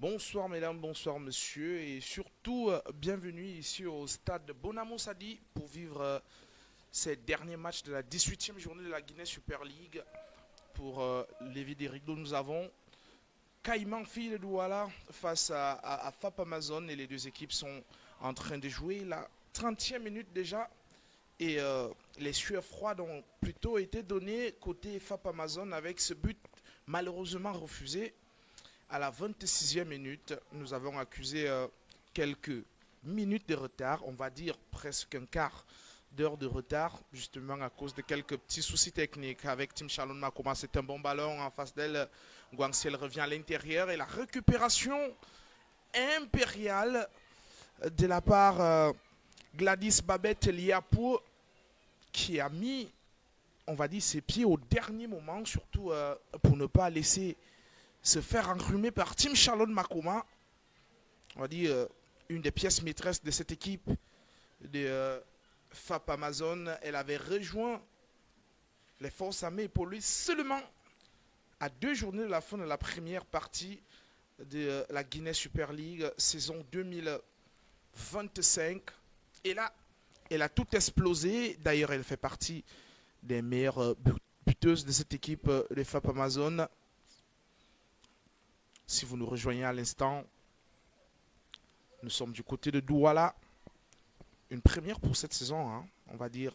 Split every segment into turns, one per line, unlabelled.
Bonsoir mesdames, bonsoir messieurs et surtout bienvenue ici au stade de Bonamo Sadi pour vivre ces derniers matchs de la 18e journée de la Guinée Super League. Pour Lévi Derido, nous avons Caïman Fille de Douala face à FAP Amazon et les deux équipes sont en train de jouer la 30e minute déjà et les sueurs froides ont plutôt été données côté FAP Amazon avec ce but malheureusement refusé. À la 26e minute, nous avons accusé quelques minutes de retard, on va dire presque un quart d'heure de retard, justement à cause de quelques petits soucis techniques avec Tim Chalon Makoma. C'est un bon ballon en face d'elle. Guangxiel revient à l'intérieur et la récupération impériale de la part Gladys Babette Liapo qui a mis, on va dire, ses pieds au dernier moment, surtout pour ne pas laisser se faire enrhumer par Tim Chalon Makoma. On va dire une des pièces maîtresses de cette équipe de FAP Amazon. Elle avait rejoint les forces armées et police seulement à 2 journées de la fin de la première partie de la Guinée Super League saison 2025. Et là, elle a tout explosé. D'ailleurs, elle fait partie des meilleures buteuses de cette équipe de FAP Amazon. Si vous nous rejoignez à l'instant, nous sommes du côté de Douala. Une première pour cette saison, hein, on va dire.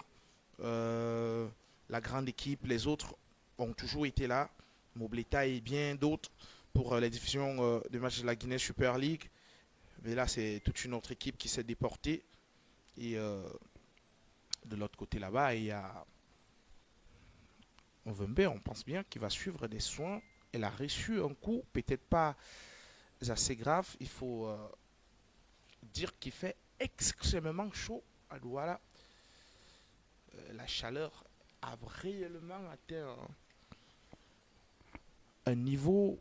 La grande équipe, les autres ont toujours été là. Mobleta et bien d'autres pour les diffusions de matchs de la Guinée Super League. Mais là, c'est toute une autre équipe qui s'est déportée. Et de l'autre côté là-bas, il y a Ovembe, on pense bien qu'il va suivre des soins. Elle a reçu un coup, peut-être pas assez grave. Il faut dire qu'il fait extrêmement chaud à Douala. La chaleur a réellement atteint un niveau,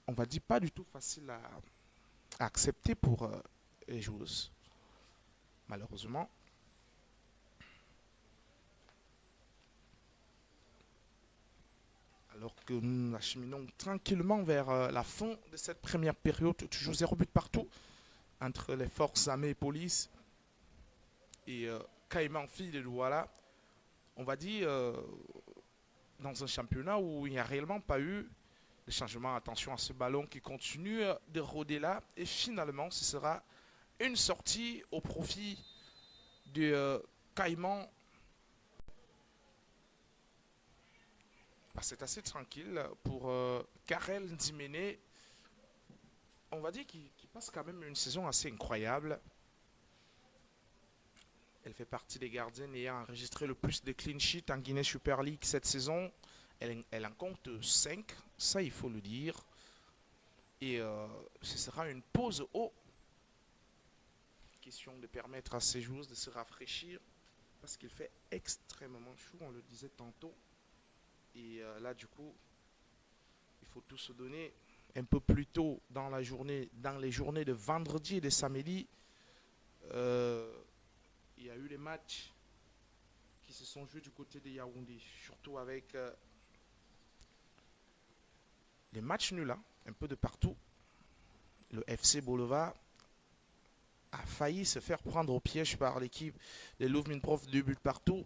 on va dire, pas du tout facile à accepter pour les joueuses. Malheureusement. Alors que nous nous acheminons tranquillement vers la fin de cette première période, toujours 0 but partout entre les forces armées et police et Caïman Fille de Douala. On va dire dans un championnat où il n'y a réellement pas eu de changement. Attention à ce ballon qui continue de rôder là. Et finalement, ce sera une sortie au profit de Caïman. C'est assez tranquille pour Karel Ndimene. On va dire qu'il passe quand même une saison assez incroyable. Elle fait partie des gardiennes ayant enregistré le plus de clean sheets en Guinée Super League cette saison. Elle en compte 5, ça il faut le dire. Et ce sera une pause haut. Question de permettre à ces joueuses de se rafraîchir parce qu'il fait extrêmement chaud, on le disait tantôt. Et là, du coup, il faut tout se donner un peu plus tôt dans la journée, dans les journées de vendredi et de samedi. Il y a eu les matchs qui se sont joués du côté de Yaoundé, surtout avec les matchs nuls, hein, un peu de partout. Le FC Boulevard a failli se faire prendre au piège par l'équipe de Louvmin Prof, 2 buts partout.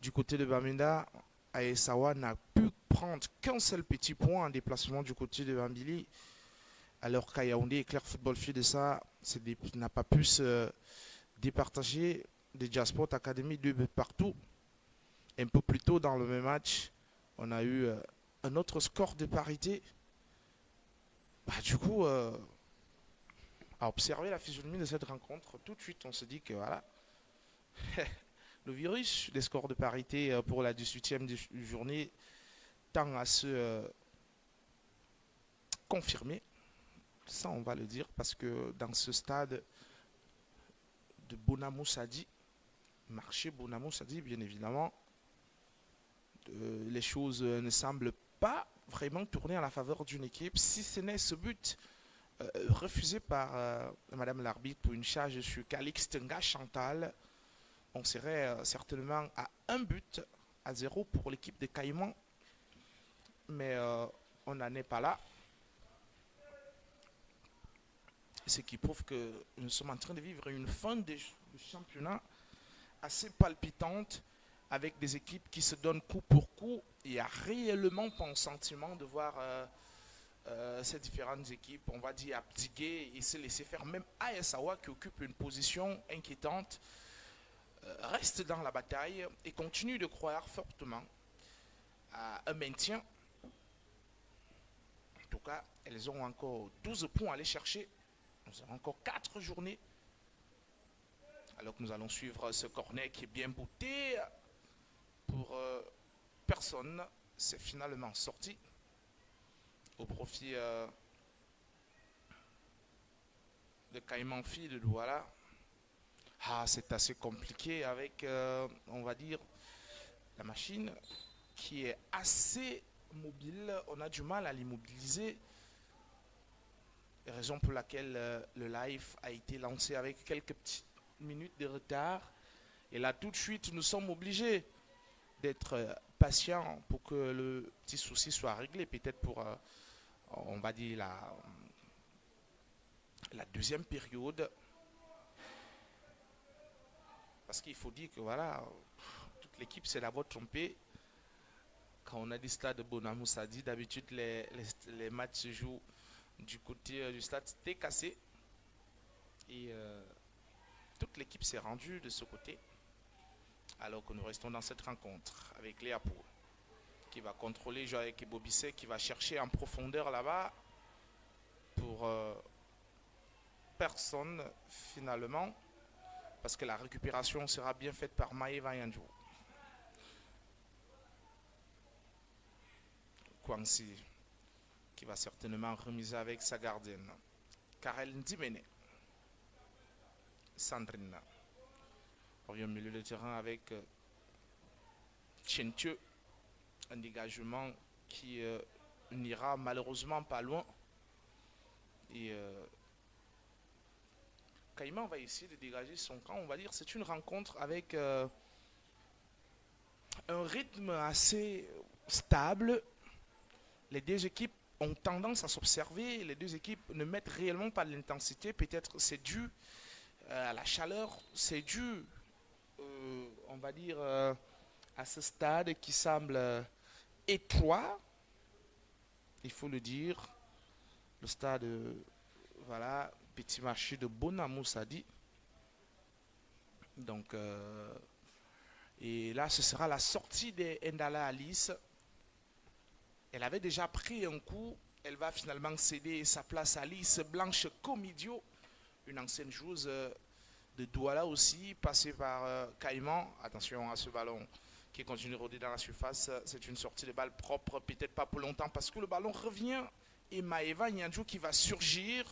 Du côté de Bamenda, Aesawa n'a pu prendre qu'un seul petit point en déplacement du côté de Bambili. Alors qu'à Yaoundé, Éclair Football Fille de ça n'a pas pu se départager de Jasport Academy 2 buts partout. Un peu plus tôt dans le même match, on a eu un autre score de parité. Du coup, à observer la physionomie de cette rencontre, tout de suite on se dit que voilà, le virus des scores de parité pour la 18e journée tend à se confirmer. Ça, on va le dire, parce que dans ce stade de Bonamo Sadi, marché Bonamo Sadi, bien évidemment, les choses ne semblent pas vraiment tourner à la faveur d'une équipe, si ce n'est ce but refusé par Madame l'arbitre pour une charge sur Calixte Nga Chantal. On serait certainement à un but à 0 pour l'équipe de Caïman. Mais on n'en est pas là. ce qui prouve que nous sommes en train de vivre une fin de championnat assez palpitante avec des équipes qui se donnent coup pour coup. Il y a réellement pas un sentiment de voir ces différentes équipes, on va dire, abdiguer et se laisser faire. Même ASAWA qui occupe une position inquiétante reste dans la bataille et continue de croire fortement à un maintien. En tout cas, elles ont encore 12 points à aller chercher. Nous avons encore 4 journées. Alors que nous allons suivre ce corner qui est bien bouté. Pour personne, c'est finalement sorti. Au profit de Caïman Fi de Douala. Ah, c'est assez compliqué avec, on va dire, la machine qui est assez mobile. On a du mal à l'immobiliser. Raison pour laquelle le live a été lancé avec quelques petites minutes de retard. Et là, tout de suite, nous sommes obligés d'être patients pour que le petit souci soit réglé. Peut-être pour, on va dire, la deuxième période. Parce qu'il faut dire que voilà, toute l'équipe s'est d'abord trompée. Quand on a dit stade de Bonamou Sadi, d'habitude les matchs se jouent du côté du stade TKC. Et toute l'équipe s'est rendue de ce côté. Alors que nous restons dans cette rencontre avec Léapo, qui va contrôler Joaquin Bobisset, qui va chercher en profondeur là-bas pour personne finalement. Parce que la récupération sera bien faite par Maeva Yanjo. Kwansi, qui va certainement remiser avec sa gardienne. Karel Ndimene. Sandrine. Au milieu de terrain avec Tchenthieu. Un dégagement qui n'ira malheureusement pas loin. Et Caïman va essayer de dégager son camp. On va dire c'est une rencontre avec un rythme assez stable. Les deux équipes ont tendance à s'observer. Les deux équipes ne mettent réellement pas de l'intensité. Peut-être c'est dû à la chaleur. C'est dû, on va dire, à ce stade qui semble étroit. Il faut le dire. Le stade, voilà, petit marché de Bonamou Sadi. Donc, et là, ce sera la sortie de Ndala Alice. Elle avait déjà pris un coup. Elle va finalement céder sa place à Alice Blanche Comidio, une ancienne joueuse de Douala aussi, passée par Caïman. Attention à ce ballon qui continue de rôder dans la surface. C'est une sortie de balle propre, peut-être pas pour longtemps parce que le ballon revient. Et Maeva Nyandjou qui va surgir.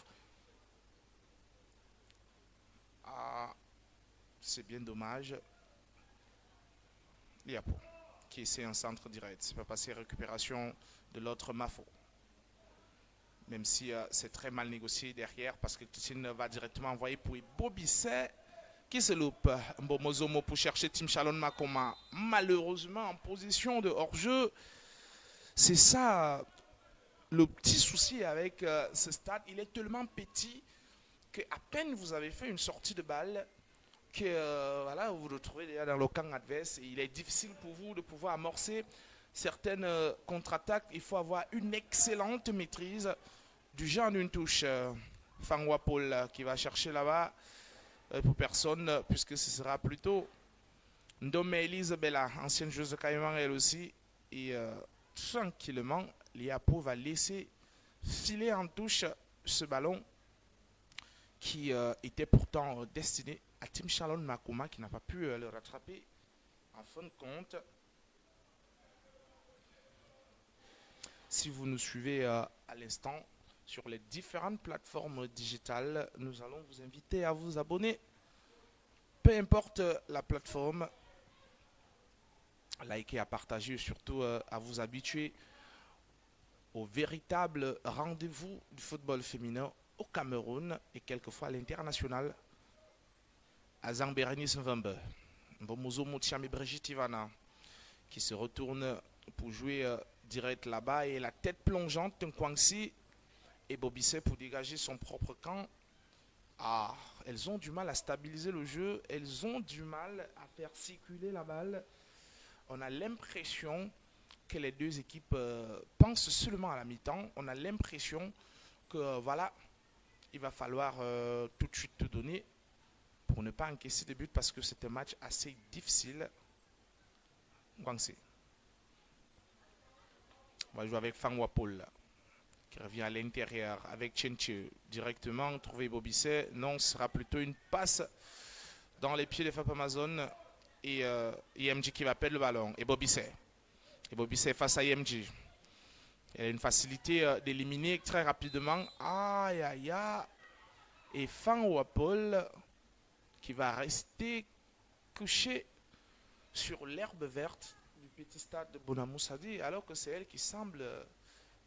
Ah, c'est bien dommage. Liapo qui essaie un centre direct. C'est pas passé récupération de l'autre Mafo. Même si c'est très mal négocié derrière parce que Christine va directement envoyer pour Bobisset qui se loupe. Mbomozomo pour chercher Tim Chalon Makoma. Malheureusement en position de hors-jeu. C'est ça le petit souci avec ce stade. Il est tellement petit que à peine vous avez fait une sortie de balle que voilà, vous vous retrouvez déjà dans le camp adverse et il est difficile pour vous de pouvoir amorcer certaines contre-attaques. Il faut avoir une excellente maîtrise du genre d'une touche. Fangwa Paul qui va chercher là-bas pour personne puisque ce sera plutôt Ndome Elise Bella, ancienne joueuse de Caïman elle aussi. Et tranquillement, Liapo va laisser filer en touche ce ballon qui était pourtant destiné à Tim Chalon Makoma qui n'a pas pu le rattraper en fin de compte. Si vous nous suivez à l'instant sur les différentes plateformes digitales, nous allons vous inviter à vous abonner. Peu importe la plateforme, liker, à partager, surtout à vous habituer au véritable rendez-vous du football féminin au Cameroun et quelquefois à l'international. Azang Bérénice Mvembe, Mbomozo Moutiam et Brigitte Ivana qui se retourne pour jouer direct là-bas et la tête plongeante, Nkwangsi et Bobisset pour dégager son propre camp. Ah, elles ont du mal à stabiliser le jeu, elles ont du mal à faire circuler la balle. On a l'impression que les deux équipes pensent seulement à la mi-temps. On a l'impression que voilà, il va falloir tout de suite tout donner pour ne pas encaisser des buts parce que c'est un match assez difficile. Guangxi. On va jouer avec Fang Wapol qui revient à l'intérieur avec Chenche directement. Trouver Bobisset. Non, ce sera plutôt une passe dans les pieds de Fap Amazon et IMG qui va perdre le ballon. Et Bobisset. Et Bobisset face à IMG. Elle a une facilité d'éliminer très rapidement. Aïe aïe aïe. Et Fang Wapol qui va rester couché sur l'herbe verte du petit stade de Bonamoussadi, alors que c'est elle qui semble,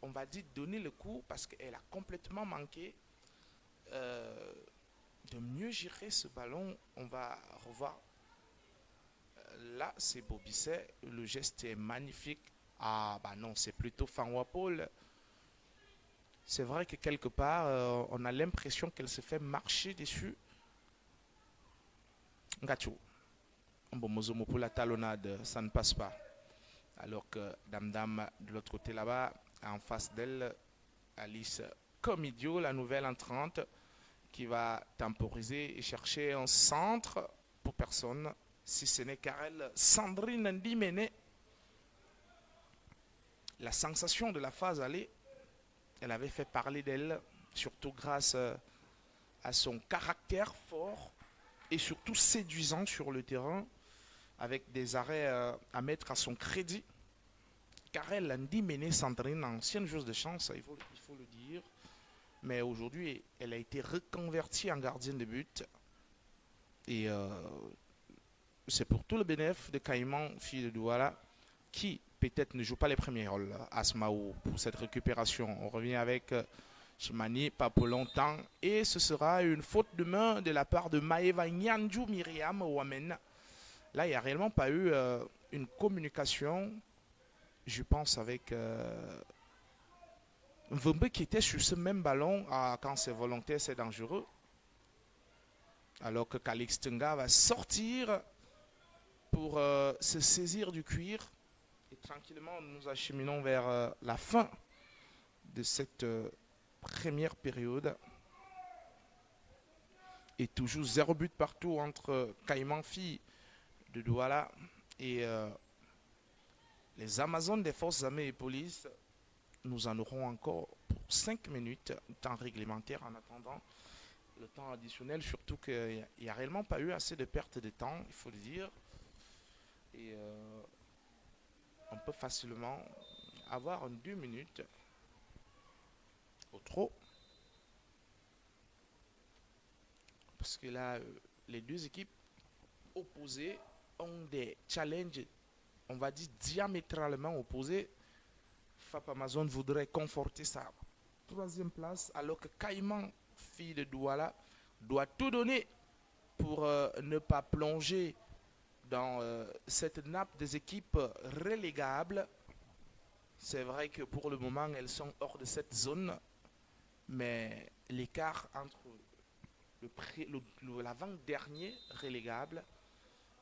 on va dire, donner le coup parce qu'elle a complètement manqué de mieux gérer ce ballon. On va revoir. Là, c'est Bobisset. Le geste est magnifique. Ah, bah non, c'est plutôt Fanwa Paul. C'est vrai que quelque part, on a l'impression qu'elle se fait marcher dessus. Ngacho. Mbomozomo pour la talonnade, ça ne passe pas. Alors que Dame Dame, de l'autre côté là-bas, en face d'elle, Alice Comidio, la nouvelle entrante, qui va temporiser et chercher un centre pour personne, si ce n'est Karel Sandrine Ndimene. La sensation de la phase aller, elle avait fait parler d'elle, surtout grâce à son caractère fort et surtout séduisant sur le terrain, avec des arrêts à mettre à son crédit. Karel Ndimene Sandrine, ancienne joueuse de chance, il faut le dire. Mais aujourd'hui, elle a été reconvertie en gardienne de but. Et c'est pour tout le bénéfice de Caïman, fille de Douala, qui peut-être ne joue pas les premiers rôles à Smaou pour cette récupération. On revient avec Chimani, pas pour longtemps. Et ce sera une faute de main de la part de Maeva Nyanju Myriam Ouamen. Là, il n'y a réellement pas eu une communication, je pense, avec Mvumbe qui était sur ce même ballon. Quand c'est volontaire, c'est dangereux. Alors que Calix Tenga va sortir pour se saisir du cuir. Et tranquillement, nous nous acheminons vers la fin de cette première période. Et toujours 0 but partout entre Caïman Filles de Douala et les Amazones des forces armées et police. Nous en aurons encore pour 5 minutes, temps réglementaire en attendant le temps additionnel, surtout qu'il n'y a réellement pas eu assez de perte de temps, il faut le dire. Et on peut facilement avoir en 2 minutes au trop. Parce que là, les deux équipes opposées ont des challenges, on va dire, diamétralement opposés. Fap Amazon voudrait conforter sa 3e place, alors que Caïman, fille de Douala, doit tout donner pour ne pas plonger dans cette nappe des équipes relégables. C'est vrai que pour le moment, elles sont hors de cette zone, mais l'écart entre l'avant-dernier relégable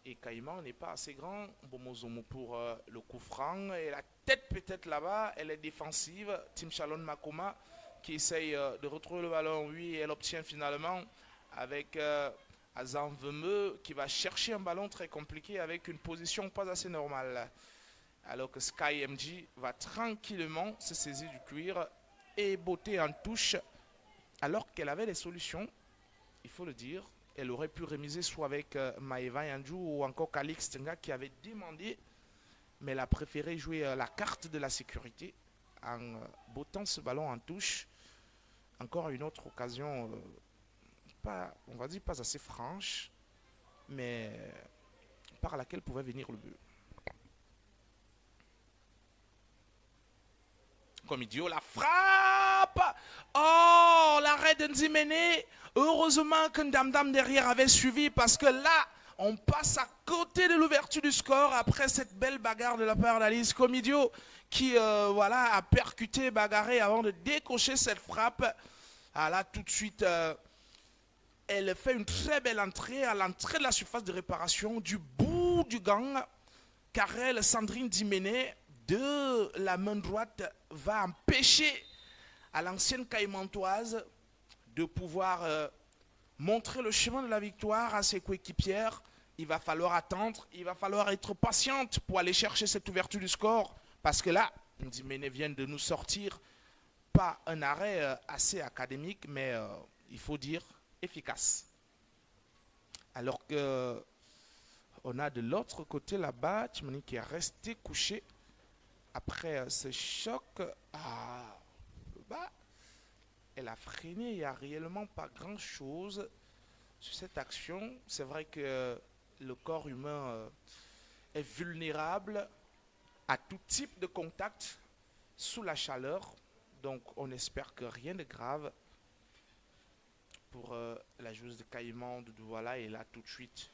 et Caïman n'est pas assez grand. Bomozomo pour le coup franc. Et la tête peut-être là-bas, elle est défensive. Tim Chalon Makoma qui essaye de retrouver le ballon. Oui, elle obtient finalement avec Azan Vemeux qui va chercher un ballon très compliqué avec une position pas assez normale. Alors que Sky MG va tranquillement se saisir du cuir et botter en touche alors qu'elle avait des solutions, il faut le dire. Elle aurait pu remiser soit avec Maeva Yanju ou encore Calix Tenga qui avait demandé, mais elle a préféré jouer la carte de la sécurité en bottant ce ballon en touche. Encore une autre occasion, pas, on va dire pas assez franche, mais par laquelle pouvait venir le but. Comme idiot, la frappe. Oh, l'arrêt de Nzimene. Heureusement que Ndamdam derrière avait suivi parce que là, on passe à côté de l'ouverture du score après cette belle bagarre de la part d'Alice Comidio qui voilà, a percuté, bagarré avant de décocher cette frappe. Ah là, tout de suite, Elle fait une très belle entrée à l'entrée de la surface de réparation du bout du gant. Karel Sandrine Diméné de la main droite va empêcher à l'ancienne Caïmantoise de pouvoir montrer le chemin de la victoire à ses coéquipières. Il va falloir attendre, il va falloir être patiente pour aller chercher cette ouverture du score. Parce que là, Diméné vient de nous sortir pas un arrêt assez académique, mais il faut dire efficace. Alors que on a de l'autre côté là-bas, Timoni qui est resté couché après ce choc. Ah, bah, elle a freiné, il n'y a réellement pas grand-chose sur cette action. C'est vrai que le corps humain est vulnérable à tout type de contact sous la chaleur. Donc on espère que rien de grave pour la joueuse de Caïman de Douala. Et là tout de suite,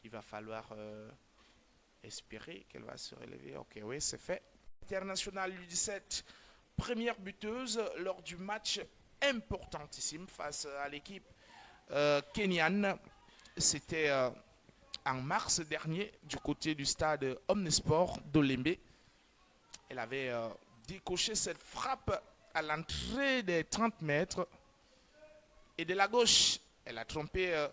il va falloir espérer qu'elle va se relever. Ok, oui, c'est fait. International U17, première buteuse lors du match importantissime face à l'équipe kenyane. C'était en mars dernier du côté du stade Omnisport d'Olembe. Elle avait décoché cette frappe à l'entrée des 30 mètres. Et de la gauche, elle a trompé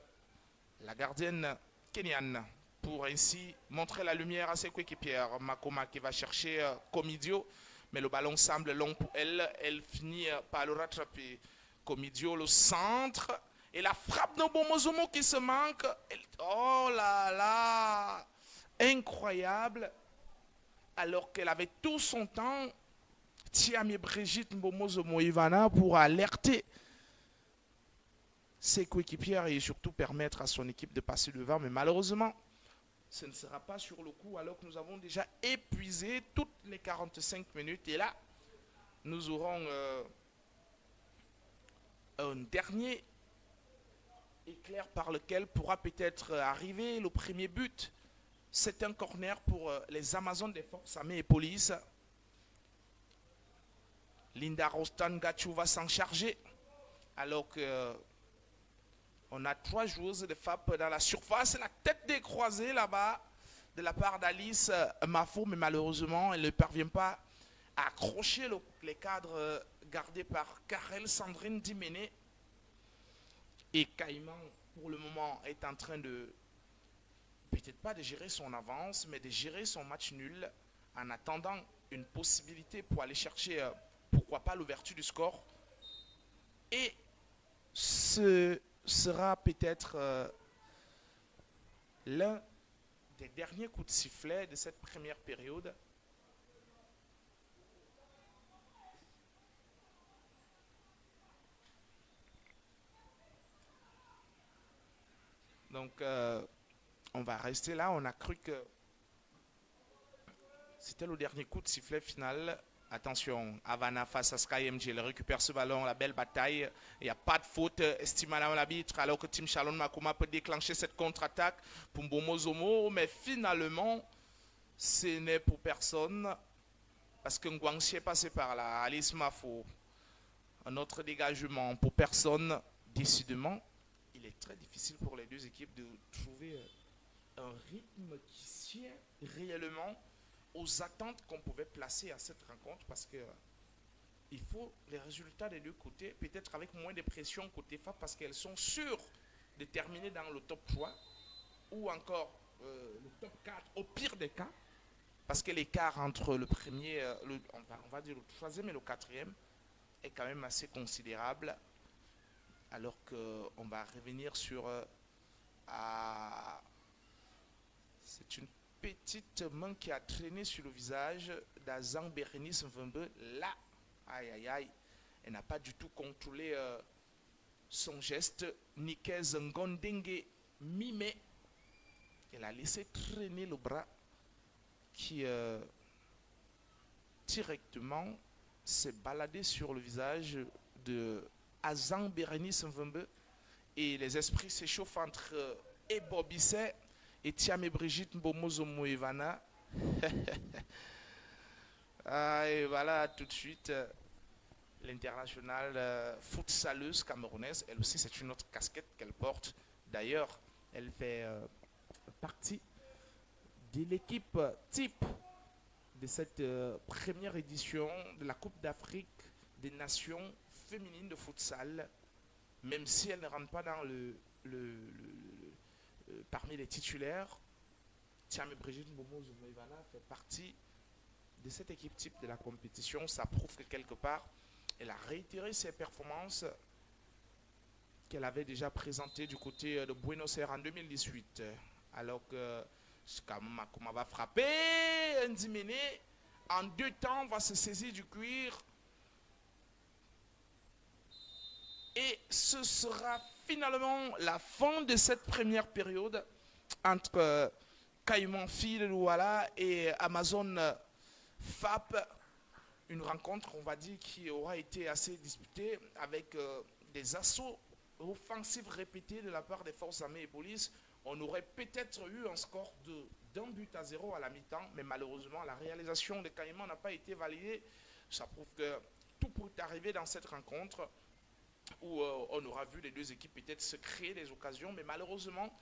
la gardienne kenyane pour ainsi montrer la lumière à ses coéquipières. Makoma qui va chercher Comidio, mais le ballon semble long pour elle. Elle finit par le rattraper. Comidio, le centre. Et la frappe de Bomozomo qui se manque. Oh là là! Incroyable! Alors qu'elle avait tout son temps, Tiami Brigitte Mbomozomo Ivana pour alerter ses coéquipières et surtout permettre à son équipe de passer devant. Mais malheureusement, ce ne sera pas sur le coup alors que nous avons déjà épuisé toutes les 45 minutes. Et là, nous aurons un dernier éclair par lequel pourra peut-être arriver le premier but. C'est un corner pour les Amazones des forces armées et police. Linda Rostan Gachou va s'en charger alors que on a 3 joueuses de FAP dans la surface. La tête décroisée là-bas de la part d'Alice Mafo, mais malheureusement, elle ne parvient pas à accrocher les cadres gardés par Karel Sandrine Diméné. Et Caïman, pour le moment, est en train de, peut-être pas de gérer son avance, mais de gérer son match nul en attendant une possibilité pour aller chercher, pourquoi pas, l'ouverture du score. Et ce sera peut-être l'un des derniers coups de sifflet de cette première période. Donc, on va rester là. On a cru que c'était le dernier coup de sifflet final. Attention, Havana face à Sky MG. Elle récupère ce ballon, la belle bataille. Il n'y a pas de faute, estime Madame l'arbitre, alors que Tim Shalom Makoma peut déclencher cette contre-attaque pour Mbomo Zomo. Mais finalement, ce n'est pour personne. Parce que Ngwangxi est passé par là. Alice Mafo, un autre dégagement pour personne. Décidément, il est très difficile pour les deux équipes de trouver un rythme qui tient réellement aux attentes qu'on pouvait placer à cette rencontre, parce que il faut les résultats des deux côtés, peut-être avec moins de pression côté FAP, parce qu'elles sont sûres de terminer dans le top 3 ou encore le top 4 au pire des cas, parce que l'écart entre le premier, on va dire le troisième et le quatrième est quand même assez considérable, alors qu'on va revenir sur c'est une petite main qui a traîné sur le visage d'Azan Bérénice Mvembe. Là, aïe aïe aïe, elle n'a pas du tout contrôlé son geste. Nikez Ngondenge Mime, elle a laissé traîner le bras qui directement s'est baladé sur le visage de Azan Bérénice Mvembe. Et les esprits s'échauffent entre Ebo Bisset et Tiame Brigitte Mbomozomo Ivana. Ah, et voilà, tout de suite, l'internationale futsaleuse camerounaise. Elle aussi, c'est une autre casquette qu'elle porte. D'ailleurs, elle fait partie de l'équipe type de cette première édition de la Coupe d'Afrique des Nations féminines de futsal, même si elle ne rentre pas dans parmi les titulaires. Tiame Brigitte Momo Zoumaïvana fait partie de cette équipe type de la compétition. Ça prouve que quelque part, elle a réitéré ses performances qu'elle avait déjà présentées du côté de Buenos Aires en 2018. Alors que Makoma va frapper, Ndimene, en 2 temps, va se saisir du cuir. Et ce sera finalement la fin de cette première période entre Caïman Fil Douala et Amazon FAP. Une rencontre, on va dire, qui aura été assez disputée avec des assauts offensifs répétés de la part des forces armées et police. On aurait peut-être eu un score d'1 but à 0 à la mi-temps, mais malheureusement, la réalisation de Caïman n'a pas été validée. Ça prouve que tout peut arriver dans cette rencontre où on aura vu les deux équipes peut-être se créer des occasions, mais malheureusement,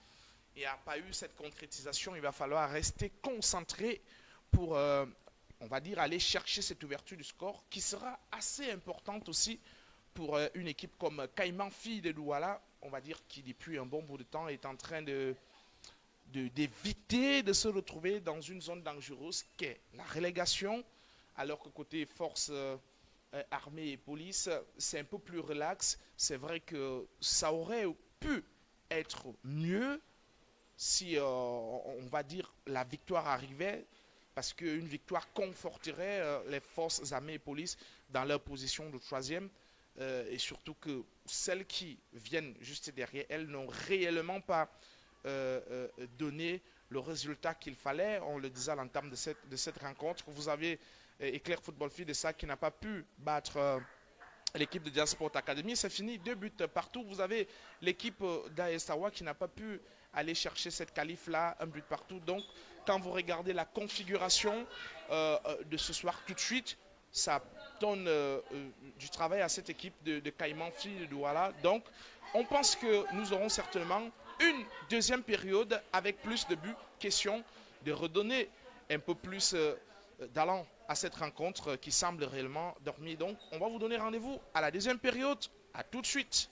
il n'y a pas eu cette concrétisation. Il va falloir rester concentré pour, on va dire, aller chercher cette ouverture du score qui sera assez importante aussi pour une équipe comme Caïman Fille de Douala, on va dire, qui depuis un bon bout de temps est en train d'éviter de se retrouver dans une zone dangereuse qu'est la relégation, alors que côté force armée et police, c'est un peu plus relax. C'est vrai que ça aurait pu être mieux si, on va dire, la victoire arrivait, parce qu'une victoire conforterait les forces armées et police dans leur position de troisième, et surtout que celles qui viennent juste derrière elles n'ont réellement pas donné le résultat qu'il fallait. On le disait à l'entame de cette rencontre. Vous avez Éclair Football Field de ça qui n'a pas pu battre l'équipe de Diasport Academy. C'est fini, 2 buts partout. Vous avez l'équipe d'Aessawa qui n'a pas pu aller chercher cette qualif-là, 1 but partout. Donc, quand vous regardez la configuration de ce soir tout de suite, ça donne du travail à cette équipe de Caïman Fille de Douala. Donc, on pense que nous aurons certainement une deuxième période avec plus de buts. Question de redonner un peu plus d'allant à cette rencontre qui semble réellement dormir. Donc, on va vous donner rendez-vous à la deuxième période. À tout de suite.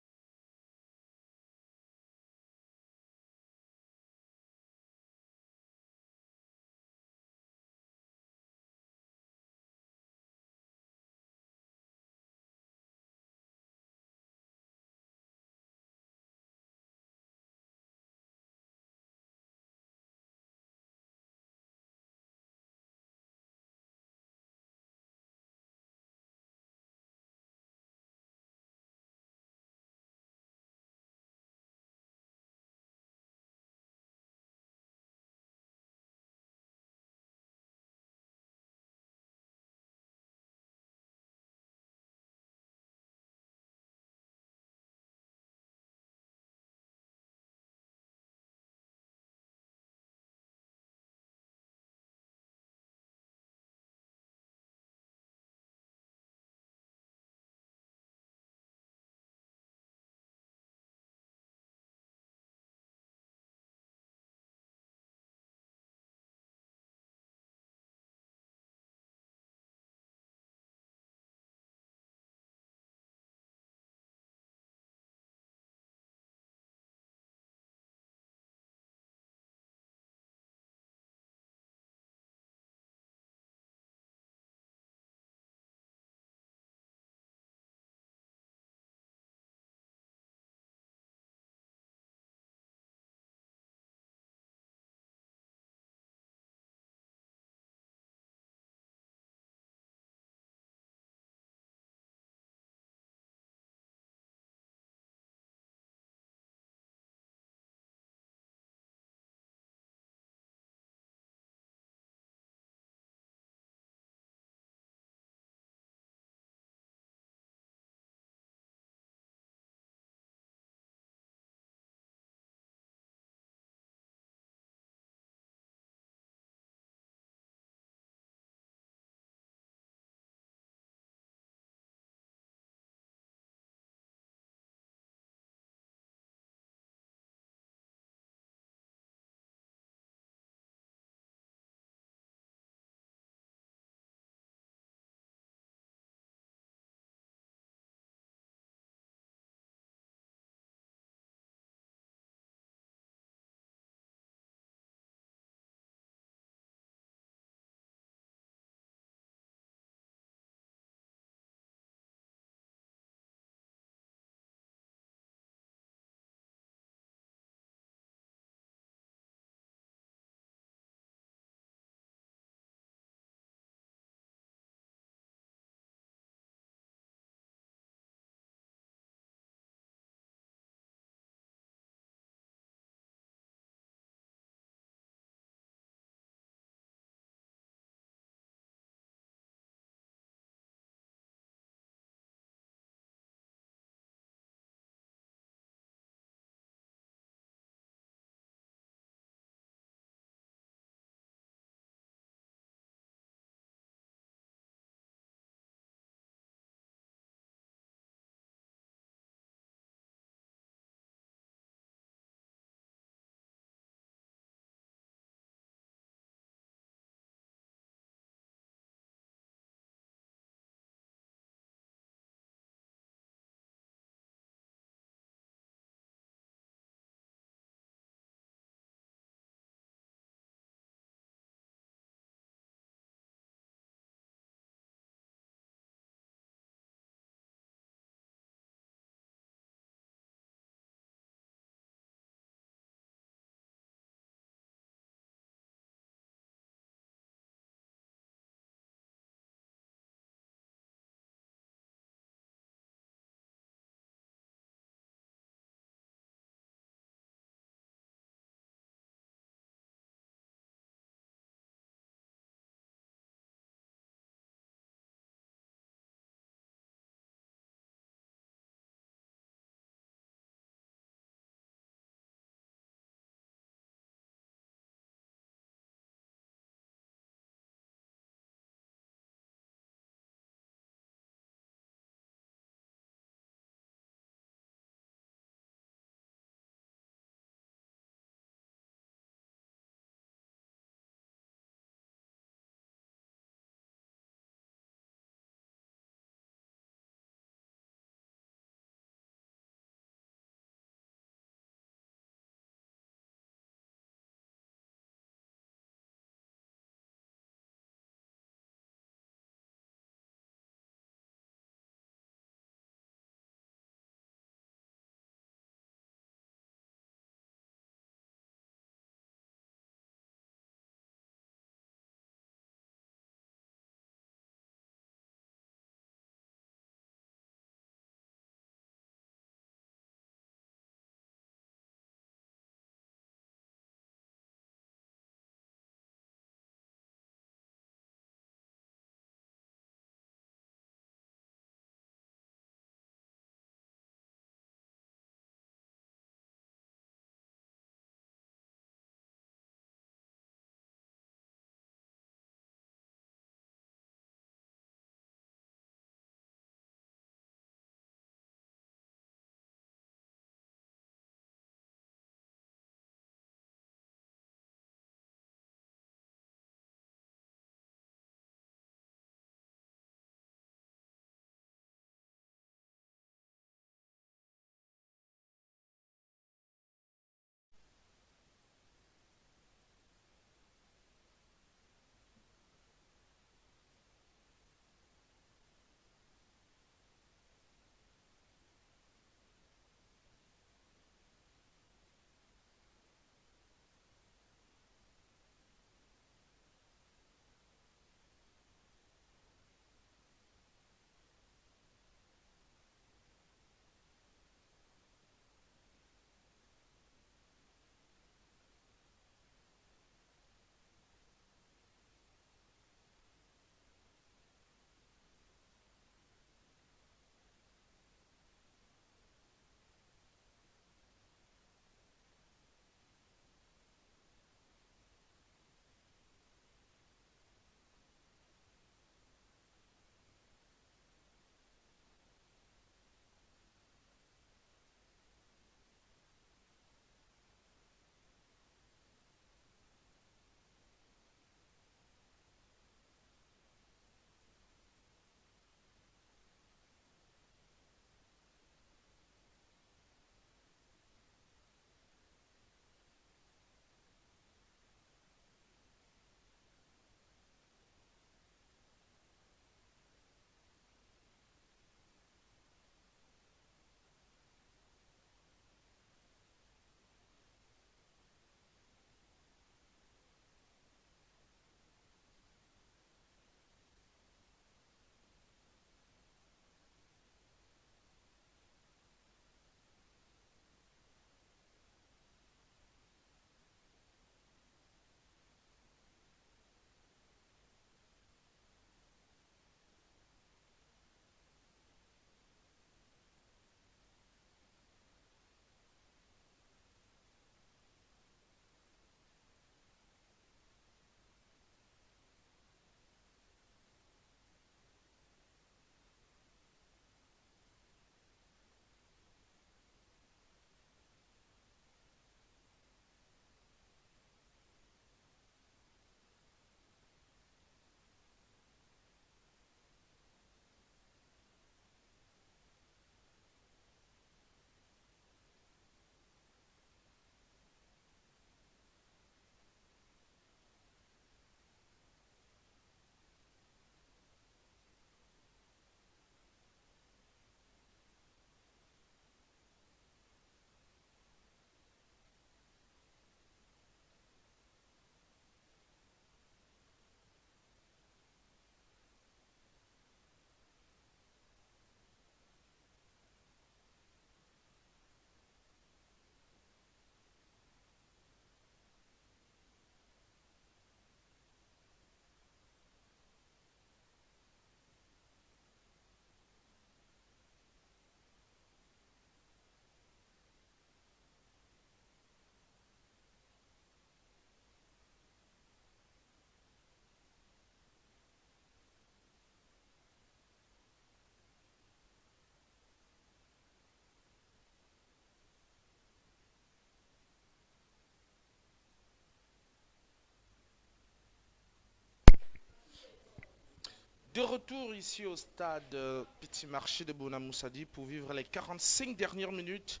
De retour ici au stade Petit Marché de Bonamoussadi pour vivre les 45 dernières minutes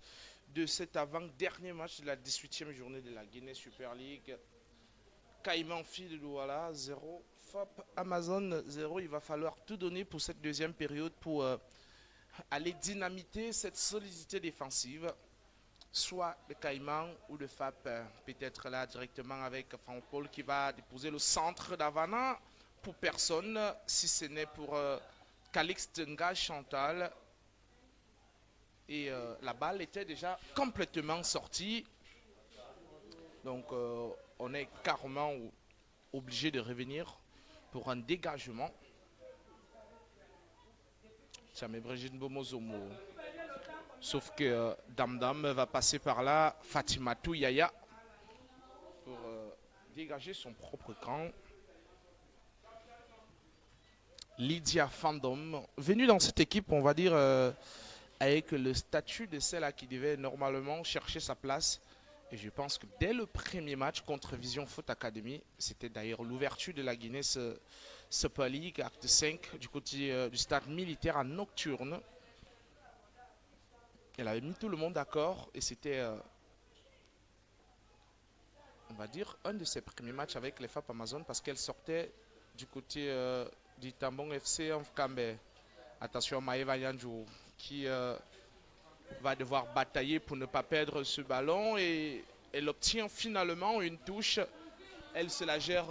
de cet avant-dernier match de la 18e journée de la Guinée Super League. Caïman Fi de Douala 0, FOP Amazon 0. Il va falloir tout donner pour cette deuxième période pour aller dynamiter cette solidité défensive. Soit le Caïman ou le FAP, peut-être là directement avec Franck-Paul qui va déposer le centre d'Havana. Pour personne, si ce n'est pour Calixte Nga Chantal. Et la balle était déjà complètement sortie. Donc on est carrément obligé de revenir pour un dégagement. Tiamé Brigitte Bomozomo. Sauf que Damdam va passer par là. Fatimatou Yaya pour dégager son propre camp. Lydia Fandom, venue dans cette équipe, on va dire, avec le statut de celle qui devait normalement chercher sa place. Et je pense que dès le premier match contre Vision Foot Academy, c'était d'ailleurs l'ouverture de la Guinée Super League, acte 5, du côté du stade militaire en nocturne. Elle avait mis tout le monde d'accord et c'était, on va dire, un de ses premiers matchs avec les FAP Amazon parce qu'elle sortait du côté du Tambon FC en Kambe. Attention, Maëva Yanjou qui va devoir batailler pour ne pas perdre ce ballon et elle obtient finalement une touche. Elle se la gère.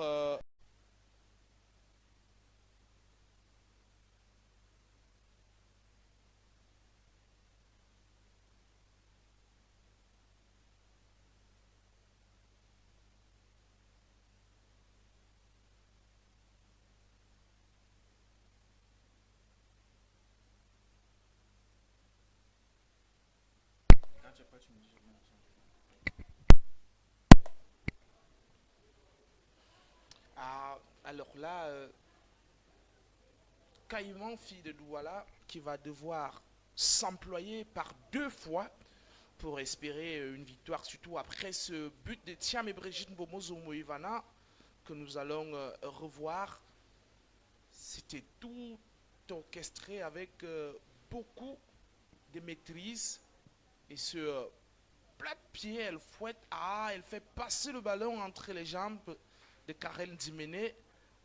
Alors là, Caïman, fille de Douala, qui va devoir s'employer par 2 fois pour espérer une victoire, surtout après ce but de Thiam et Brigitte Bomozomo Ivana que nous allons revoir. C'était tout orchestré avec beaucoup de maîtrise et ce plat de pied, elle fouette, elle fait passer le ballon entre les jambes de Karen Diméné.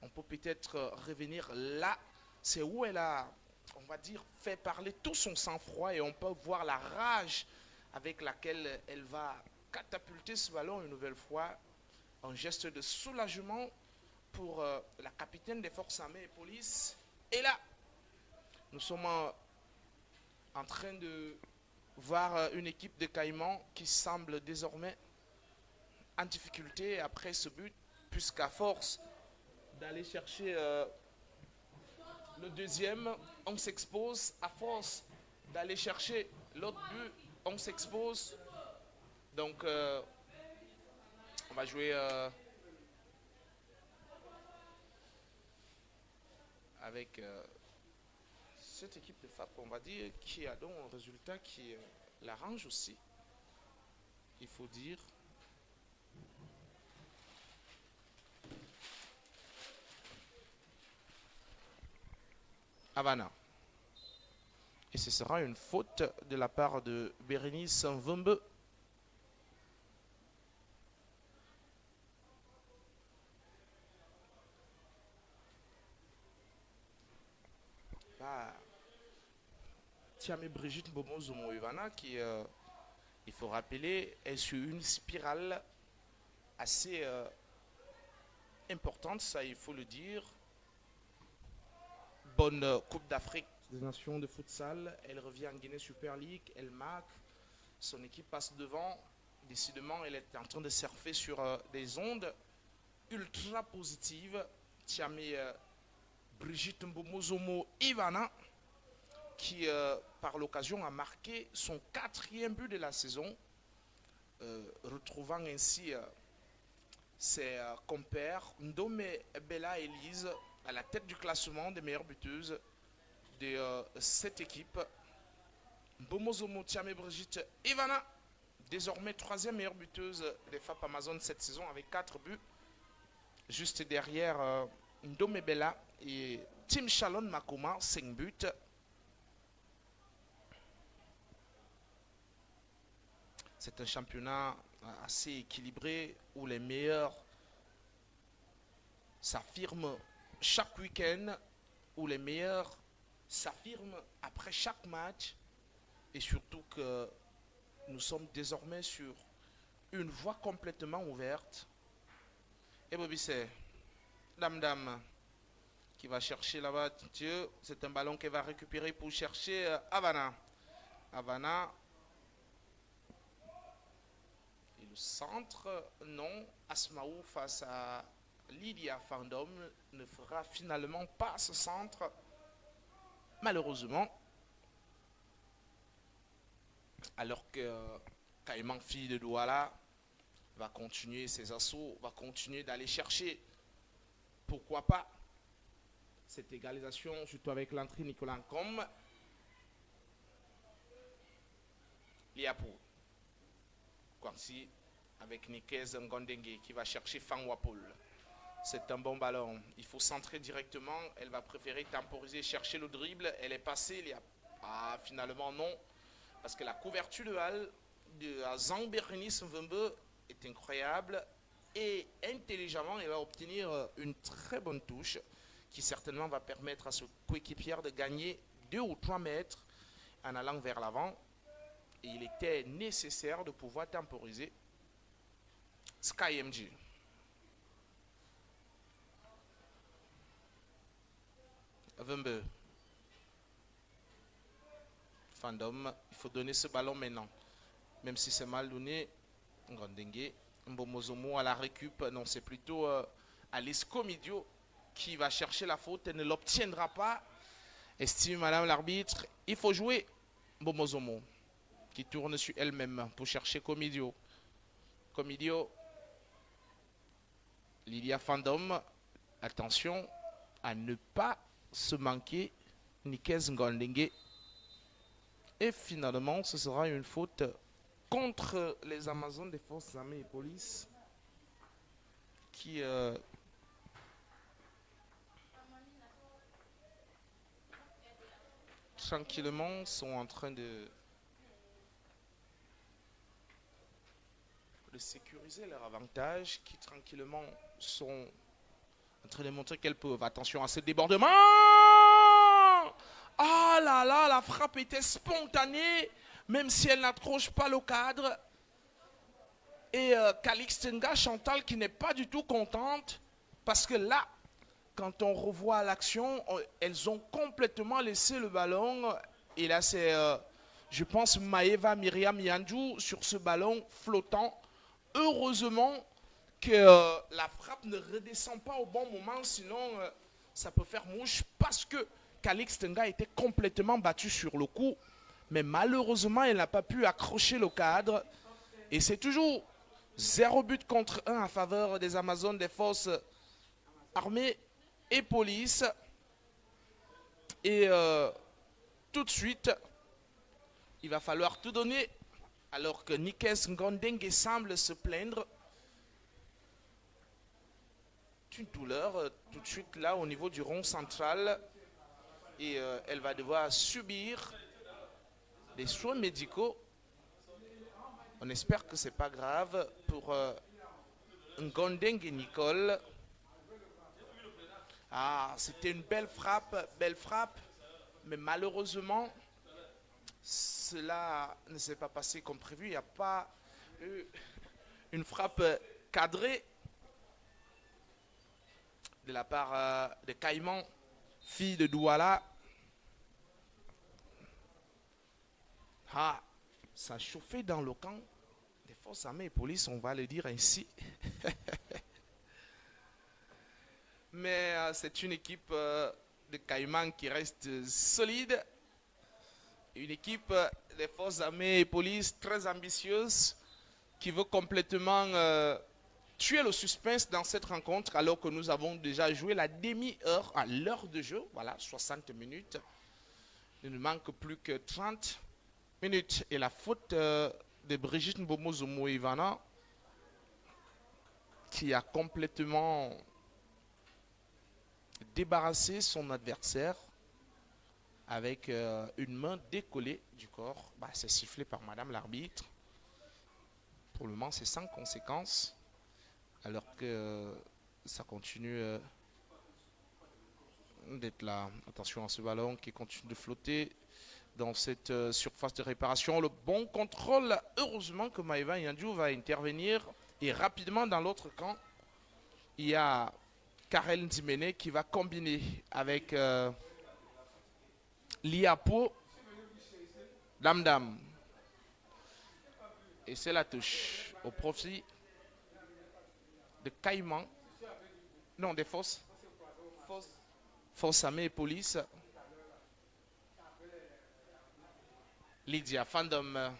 On peut peut-être revenir là. C'est où elle a, on va dire, fait parler tout son sang-froid et on peut voir la rage avec laquelle elle va catapulter ce ballon une nouvelle fois. Un geste de soulagement pour la capitaine des forces armées et police. Et là, nous sommes en train de voir une équipe de Caïmans qui semble désormais en difficulté après ce but, puisqu'à force d'aller chercher le deuxième, on s'expose. À force d'aller chercher l'autre but, on s'expose. Donc, on va jouer avec cette équipe de FAP, on va dire, qui a donc un résultat qui l'arrange aussi, il faut dire. Havana. Et ce sera une faute de la part de Bérénice Vumbe. Thiamé Brigitte Bomozomo Ivana qui, il faut rappeler, est sur une spirale assez importante, ça il faut le dire. Bonne Coupe d'Afrique des Nations de futsal, elle revient en Guinée Super League, elle marque, son équipe passe devant, décidément elle est en train de surfer sur des ondes ultra positives. Thiamé Brigitte Mbomozomo Ivana qui par l'occasion a marqué son 4e but de la saison, retrouvant ainsi ses compères Ndome Bella Elise à la tête du classement des meilleures buteuses de cette équipe. Mbomozomo Thiamé Brigitte Ivana, désormais 3e meilleure buteuse des FAP Amazon cette saison avec 4 buts. Juste derrière Ndome Bella et Team Chalon Makoma, 5 buts. C'est un championnat assez équilibré où les meilleurs s'affirment chaque week-end, où les meilleurs s'affirment après chaque match, et surtout que nous sommes désormais sur une voie complètement ouverte. Et Bobby c'est Dame qui va chercher là-bas. C'est un ballon qu'il va récupérer pour chercher Havana. Havana. Et le centre, non. Asmaou face à Lydia Fandom ne fera finalement pas ce centre. Malheureusement. Alors que Caïman, fille de Douala, va continuer ses assauts, va continuer d'aller chercher, pourquoi pas, cette égalisation, surtout avec l'entrée Nicolas Nkom. Liapou. Kwansi avec Nikez Ngondengue qui va chercher Fang Wapol. C'est un bon ballon. Il faut centrer directement. Elle va préférer temporiser, chercher le dribble. Elle est passée. Ah, finalement, non. Parce que la couverture de Hall de Zhang Berenice Mvembe est incroyable. Et intelligemment, elle va obtenir une très bonne touche qui certainement va permettre à ce coéquipière de gagner 2 ou 3 mètres en allant vers l'avant. Et il était nécessaire de pouvoir temporiser. Sky MG. Vembe. Fandom, il faut donner ce ballon maintenant. Même si c'est mal donné. Ngondengue. Mbomozomo à la récup. Non, c'est plutôt Alice Comidio qui va chercher la faute. Elle ne l'obtiendra pas. Estime madame l'arbitre. Il faut jouer Mbomozomo qui tourne sur elle-même pour chercher Comidio. Comidio. Lydia Fandom. Attention à ne pas se manquer Nikez Ngondengue. Et finalement, ce sera une faute contre les Amazones des forces armées et police qui tranquillement sont en train de sécuriser leur avantage, qui tranquillement sont en train de montrer qu'elles peuvent. Attention à ce débordement. Ah là là, la frappe était spontanée, même si elle n'accroche pas le cadre. Et Calixtenga Chantal qui n'est pas du tout contente, parce que là, quand on revoit l'action, elles ont complètement laissé le ballon. Et là, c'est, je pense, Maeva Myriam Yandou sur ce ballon flottant. Heureusement que la frappe ne redescend pas au bon moment, sinon ça peut faire mouche, parce que Calixtenga était complètement battu sur le coup. Mais malheureusement, elle n'a pas pu accrocher le cadre. Et c'est toujours 0 but contre 1 en faveur des Amazones, des forces armées et police. Et tout de suite, il va falloir tout donner. Alors que Nikez Ngondengue semble se plaindre. Une douleur tout de suite là au niveau du rond central. Et elle va devoir subir des soins médicaux. On espère que ce n'est pas grave pour Ngondengue Nicole. Ah, c'était une belle frappe, mais malheureusement, cela ne s'est pas passé comme prévu. Il n'y a pas eu une frappe cadrée de la part de Caïman, fille de Douala. Ah, ça chauffait dans le camp des forces armées et police, on va le dire ainsi. Mais c'est une équipe de Caïman qui reste solide. Une équipe des forces armées et police très ambitieuse qui veut complètement tuer le suspense dans cette rencontre alors que nous avons déjà joué la demi-heure à l'heure de jeu. Voilà, 60 minutes. Il ne manque plus que 30 minutes. Et la faute de Brigitte Mbomozomo Ivana qui a complètement débarrasser son adversaire avec une main décollée du corps. Bah, c'est sifflé par Madame l'arbitre. Pour le moment, c'est sans conséquence. Alors que ça continue d'être là. Attention à ce ballon qui continue de flotter dans cette surface de réparation. Le bon contrôle. Heureusement que Maeva Yandiou va intervenir. Et rapidement dans l'autre camp, il y a Karel Ndimene qui va combiner avec Liapo Damdam. Et c'est la touche au profit de Caïman. Non, des Fosses. Force armée et police. Lydia Fandom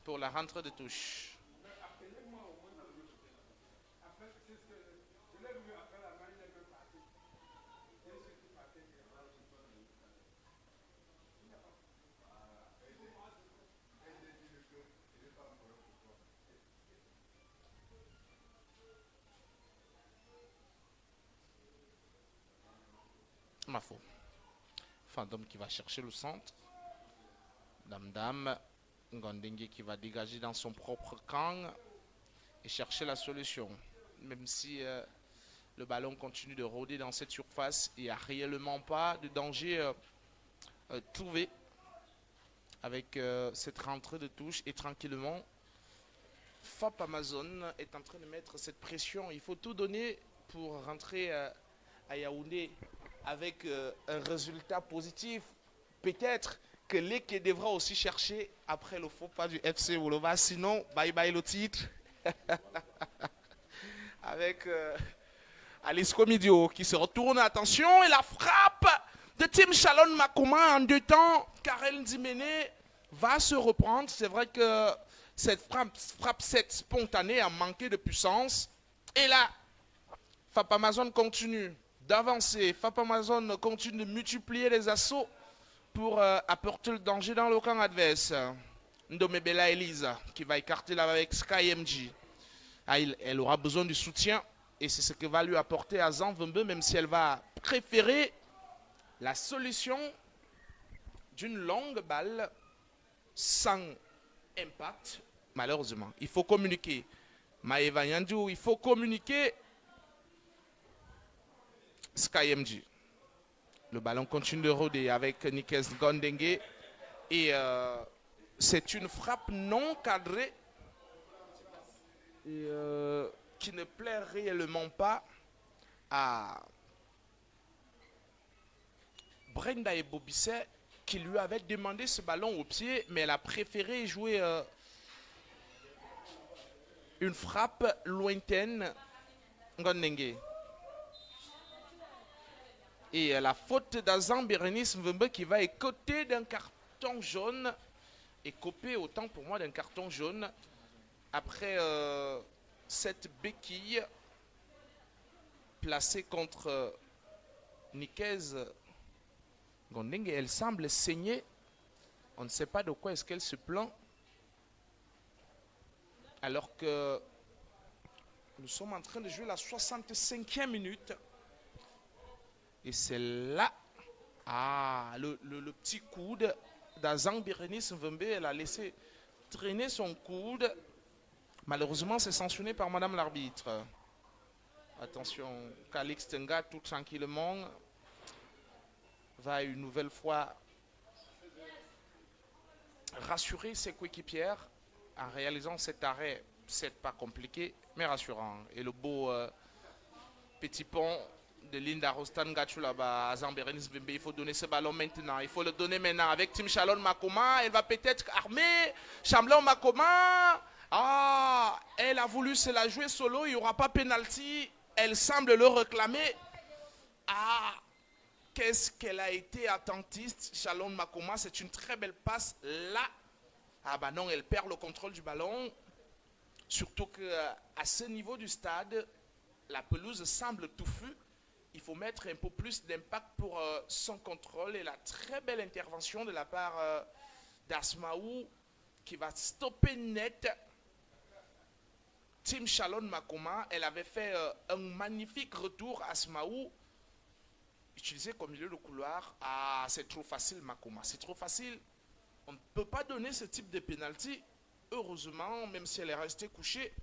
pour la rentrée de touche. Mafo. Fandom qui va chercher le centre. Damdam. Ngondenge qui va dégager dans son propre camp et chercher la solution. Même si le ballon continue de rôder dans cette surface, il n'y a réellement pas de danger trouvé avec cette rentrée de touche. Et tranquillement, FAP Amazon est en train de mettre cette pression. Il faut tout donner pour rentrer à Yaoundé avec un résultat positif. Peut-être que l'équipe devra aussi chercher après le faux pas du FC Wolova. Sinon, bye bye le titre. Avec Alice Comidio qui se retourne. Attention, et la frappe de Tim Chalon Makoma en 2 temps. Karel Ndimene va se reprendre. C'est vrai que cette frappe spontanée a manqué de puissance. Et là, FAP Amazon continue d'avancer. FAP Amazon continue de multiplier les assauts pour apporter le danger dans le camp adverse. Ndomebela Elisa qui va écarter là avec Sky MG. Ah, elle aura besoin du soutien et c'est ce que va lui apporter Azan Vembe, même si elle va préférer la solution d'une longue balle sans impact. Malheureusement, il faut communiquer. Maeva Yandiou, il faut communiquer. Sky MG. Le ballon continue de rôder avec Nikes Ngondenge. Et c'est une frappe non cadrée et, qui ne plaît réellement pas à Brenda Ebobisse qui lui avait demandé ce ballon au pied, mais elle a préféré jouer une frappe lointaine. Ngondenge. Et la faute d'Azan Bérénice Mvembe qui va écoper d'un carton jaune. Écoper autant pour moi d'un carton jaune. Après cette béquille placée contre Nikes Ngondenge. Elle semble saigner. On ne sait pas de quoi est-ce qu'elle se plaint. Alors que nous sommes en train de jouer la 65e minute. Et c'est là, le petit coude d'Azan Bérénice Mvembe. Elle a laissé traîner son coude. Malheureusement, c'est sanctionné par Madame l'arbitre. Attention, Calix Tenga, tout tranquillement, va une nouvelle fois rassurer ses coéquipières en réalisant cet arrêt. C'est pas compliqué, mais rassurant. Et le beau petit pont de Linda Rostan Gachulaba à Zamberenis Bembe. Il faut donner ce ballon maintenant. Il faut le donner maintenant avec Tim Chalon Makoma. Elle va peut-être armer Chamblon Makoma. Ah, elle a voulu se la jouer solo. Il n'y aura pas pénalty. Elle semble le réclamer. Ah, qu'est-ce qu'elle a été attentiste, Chalon Makoma. C'est une très belle passe là. Ah bah non, elle perd le contrôle du ballon. Surtout qu'à ce niveau du stade, la pelouse semble touffue. Il faut mettre un peu plus d'impact pour son contrôle et la très belle intervention de la part d'Asmaou qui va stopper net Tim Chalon Makoma. Elle avait fait un magnifique retour. Asmaou utilisé comme milieu de couloir. Ah, c'est trop facile, Makoma. C'est trop facile. On ne peut pas donner ce type de pénalty. Heureusement, même si elle est restée couchée.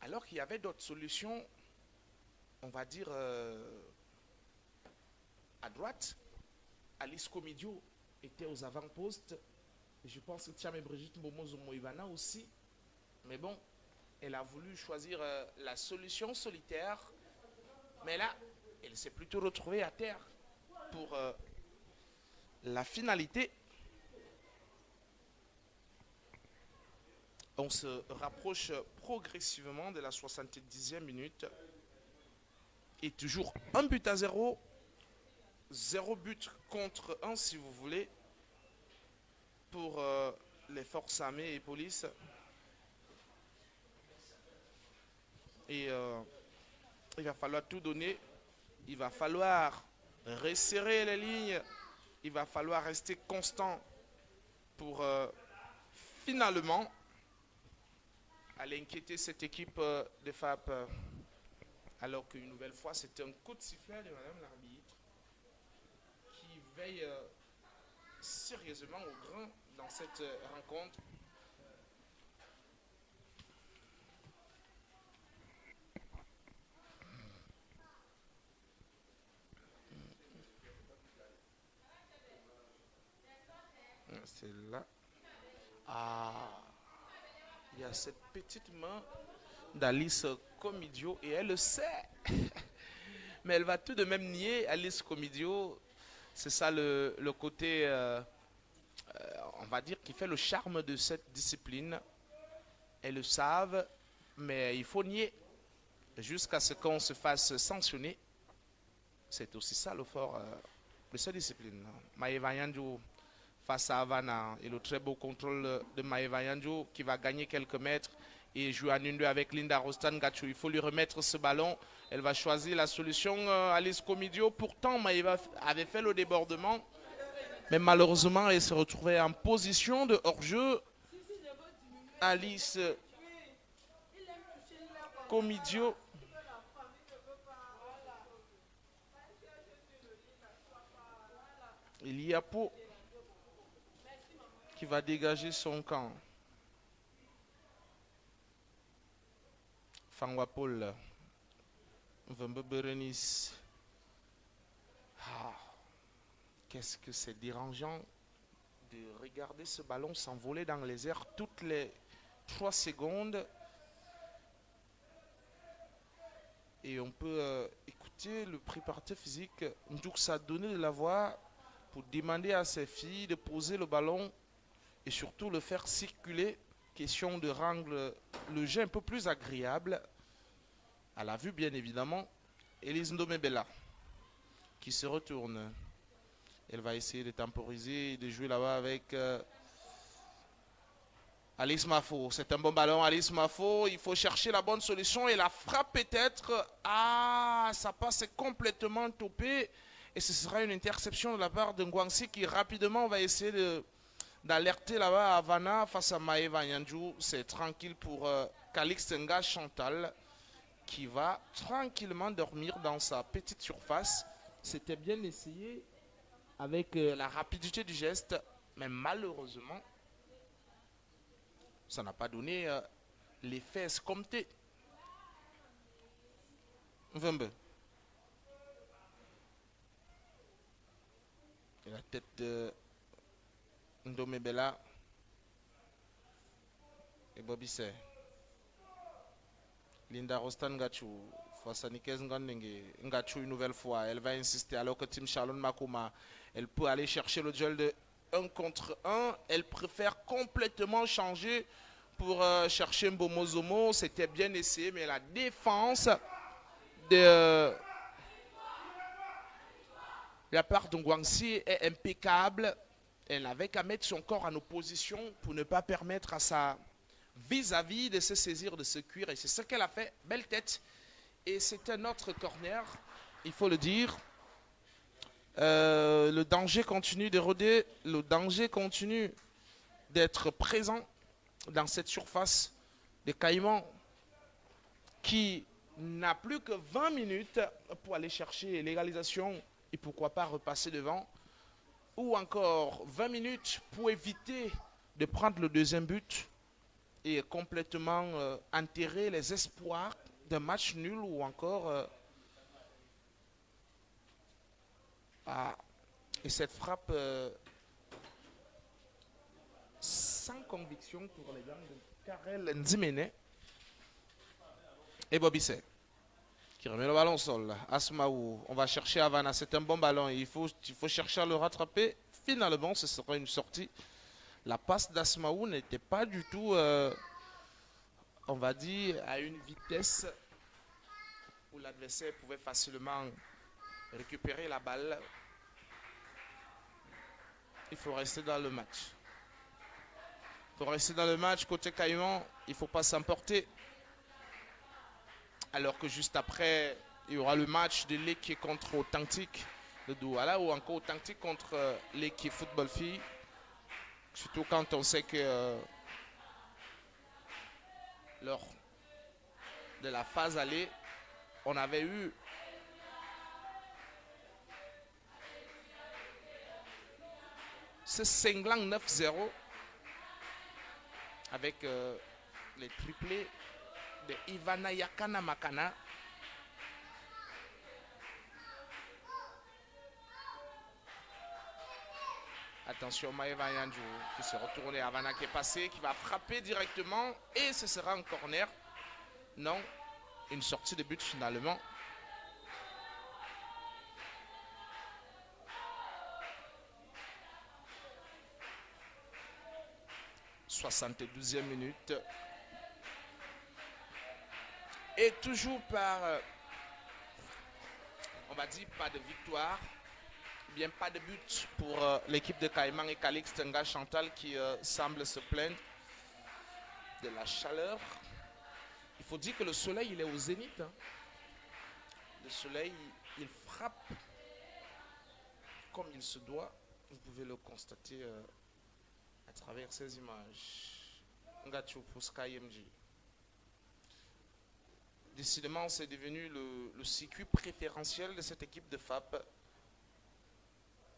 Alors qu'il y avait d'autres solutions, on va dire, à droite. Alice Comidio était aux avant-postes. Je pense que Thiam et Brigitte Momozo-Moïvana aussi. Mais bon, elle a voulu choisir la solution solitaire. Mais là, elle s'est plutôt retrouvée à terre pour la finalité. On se rapproche progressivement de la 70e minute. Et toujours 1-0. 0 but contre 1 si vous voulez. Pour les forces armées et police. Et il va falloir tout donner. Il va falloir resserrer les lignes. Il va falloir rester constant pour finalement aller inquiéter cette équipe de FAP. Alors qu'une nouvelle fois, c'est un coup de sifflet de Madame l'arbitre qui veille sérieusement au grain dans cette rencontre. C'est là. Ah, il y a cette petite main d'Alice Comidio et elle le sait. Mais elle va tout de même nier Alice Comidio. C'est ça le côté, on va dire, qui fait le charme de cette discipline. Elles le savent, mais il faut nier jusqu'à ce qu'on se fasse sanctionner. C'est aussi ça le fort de cette discipline. Maeva Yandjo face à Havana et le très beau contrôle de Maeva Yandjo qui va gagner quelques mètres et jouer à une 2 avec Linda Rostan-Gachou. Il faut lui remettre ce ballon. Elle va choisir la solution Alice Comidio. Pourtant, Maeva avait fait le débordement. Mais malheureusement, elle se retrouvait en position de hors-jeu. Alice Comidio. Il y a Pau qui va dégager son camp. Fangwa Paul. Vembe Berenice. Ah, qu'est-ce que c'est dérangeant de regarder ce ballon s'envoler dans les airs toutes les 3 secondes. Et on peut écouter le préparateur physique Ndjouksa donner de la voix pour demander à ses filles de poser le ballon et surtout le faire circuler. Question de rendre le jeu un peu plus agréable. À la vue, bien évidemment. Elise Ndomebela qui se retourne. Elle va essayer de temporiser et de jouer là-bas avec Alice Mafo. C'est un bon ballon, Alice Mafo. Il faut chercher la bonne solution et la frappe peut-être. Ah, ça passe complètement topé. Et ce sera une interception de la part de Ngwangsi qui rapidement va essayer d'alerter là-bas Havana face à Maeva Nyandjou. C'est tranquille pour Calix Nga Chantal qui va tranquillement dormir dans sa petite surface. C'était bien essayé avec la rapidité du geste, mais malheureusement, ça n'a pas donné l'effet escompté. Vembe. Et la tête de Ndomebela et Bobby Sey. Linda Rostan-Gachou face à Nikez Ngachou une nouvelle fois. Elle va insister alors que Tim Charlon Makoma, elle peut aller chercher le duel de 1 contre 1. Elle préfère complètement changer pour chercher Mbomozomo. C'était bien essayé, mais la défense de la part de Ngwangsi est impeccable. Elle n'avait qu'à mettre son corps en opposition pour ne pas permettre à sa vis-à-vis de se saisir de ce cuir. Et c'est ce qu'elle a fait. Belle tête. Et c'est un autre corner, il faut le dire. Le danger continue de rôder. Le danger continue d'être présent dans cette surface des Caïmans qui n'a plus que 20 minutes pour aller chercher l'égalisation et pourquoi pas repasser devant. Ou encore 20 minutes pour éviter de prendre le deuxième but et complètement enterrer les espoirs d'un match nul ou encore et cette frappe sans conviction pour les gars de Karel Ndimene et Bobby Sey qui remet le ballon au sol. Asmaou, on va chercher Havana, c'est un bon ballon, il faut chercher à le rattraper. Finalement, ce sera une sortie. La passe d'Asmaou n'était pas du tout, on va dire, à une vitesse où l'adversaire pouvait facilement récupérer la balle. Il faut rester dans le match. Il faut rester dans le match côté Caïman, il ne faut pas s'emporter. Alors que juste après, il y aura le match de l'équipe contre Authentique de Douala ou encore Authentique contre l'équipe Football Filles. Surtout quand on sait que lors de la phase aller, on avait eu ce cinglant 9-0 avec les triplés de Ivana Yakana Makana. Attention, Maeva Yandjou qui se retourne, Havana qui est passé, qui va frapper directement et ce sera un corner. Non, une sortie de but finalement. « 72e minute. Et toujours par, on va dire, pas de victoire. Bien pas de but pour l'équipe de Caïman et Calixte Nga Chantal qui semble se plaindre de la chaleur. Il faut dire que le soleil il est au zénith. Hein. Le soleil il frappe comme il se doit. Vous pouvez le constater à travers ces images. Ngachu pour SkyMG. Décidément c'est devenu le circuit préférentiel de cette équipe de FAP.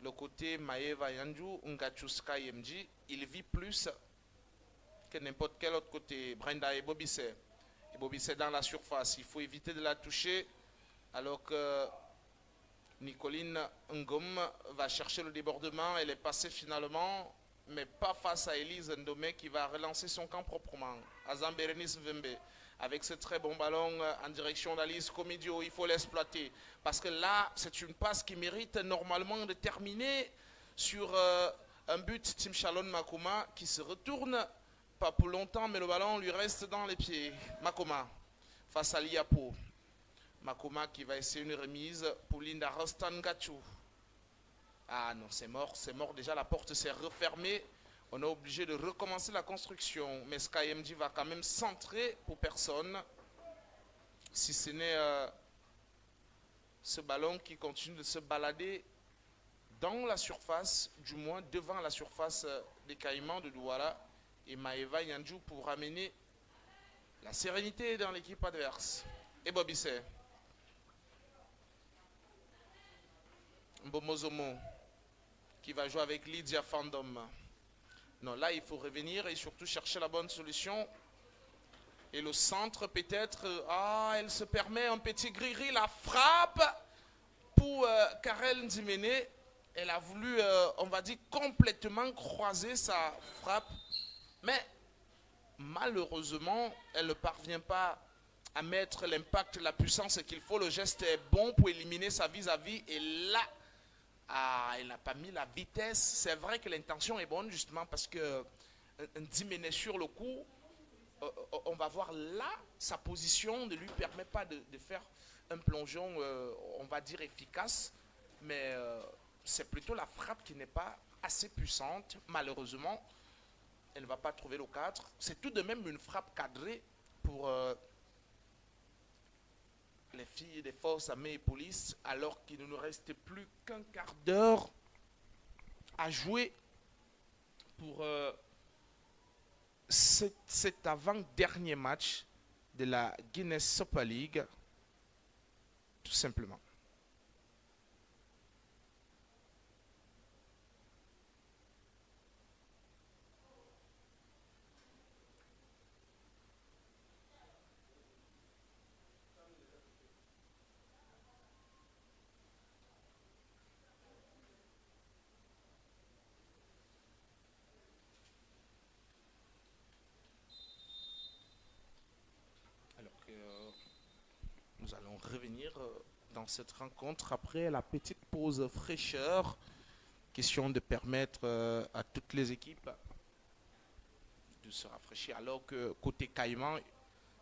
Le côté Maeva Yandjou, Ngachuska IMG, il vit plus que n'importe quel autre côté. Brenda et Bobby Sey. Et Bobby Sey dans la surface. Il faut éviter de la toucher alors que Nicoline Ngom va chercher le débordement. Elle est passée finalement, mais pas face à Elise Ndomé qui va relancer son camp proprement. Azam Bérénice Vembe. Avec ce très bon ballon en direction d'Alice Comedio, il faut l'exploiter. Parce que là, c'est une passe qui mérite normalement de terminer sur un but. Tim Chalon Makoma qui se retourne, pas pour longtemps, mais le ballon lui reste dans les pieds. Makoma face à Liapo. Makoma qui va essayer une remise pour Linda Rostangachu. Ah non, c'est mort. Déjà, la porte s'est refermée. On est obligé de recommencer la construction. Mais SkyMG va quand même centrer pour personne. Si ce n'est ce ballon qui continue de se balader dans la surface, du moins devant la surface des Caïmans de Douala. Et Maeva Yandjou pour ramener la sérénité dans l'équipe adverse. Et Bobby Sey. Mbomozomo qui va jouer avec Lydia Fandom. Non, là, il faut revenir et surtout chercher la bonne solution. Et le centre, peut-être... elle se permet un petit gris-gris. La frappe pour Karel Ndimene. Elle a voulu, on va dire, complètement croiser sa frappe. Mais, malheureusement, elle ne parvient pas à mettre l'impact, la puissance qu'il faut. Le geste est bon pour éliminer sa vis-à-vis. Et là... elle n'a pas mis la vitesse. C'est vrai que l'intention est bonne justement parce que Ndimene sur le coup, on va voir là, sa position ne lui permet pas de faire un plongeon, on va dire efficace, mais c'est plutôt la frappe qui n'est pas assez puissante. Malheureusement, elle ne va pas trouver le cadre. C'est tout de même une frappe cadrée pour les filles des forces armées et police, alors qu'il ne nous reste plus qu'un quart d'heure à jouer pour cet avant-dernier match de la Guinness Super League. tout simplement. Alors que nous allons revenir dans cette rencontre après la petite pause fraîcheur. Question de permettre à toutes les équipes de se rafraîchir. Alors que côté Caïman,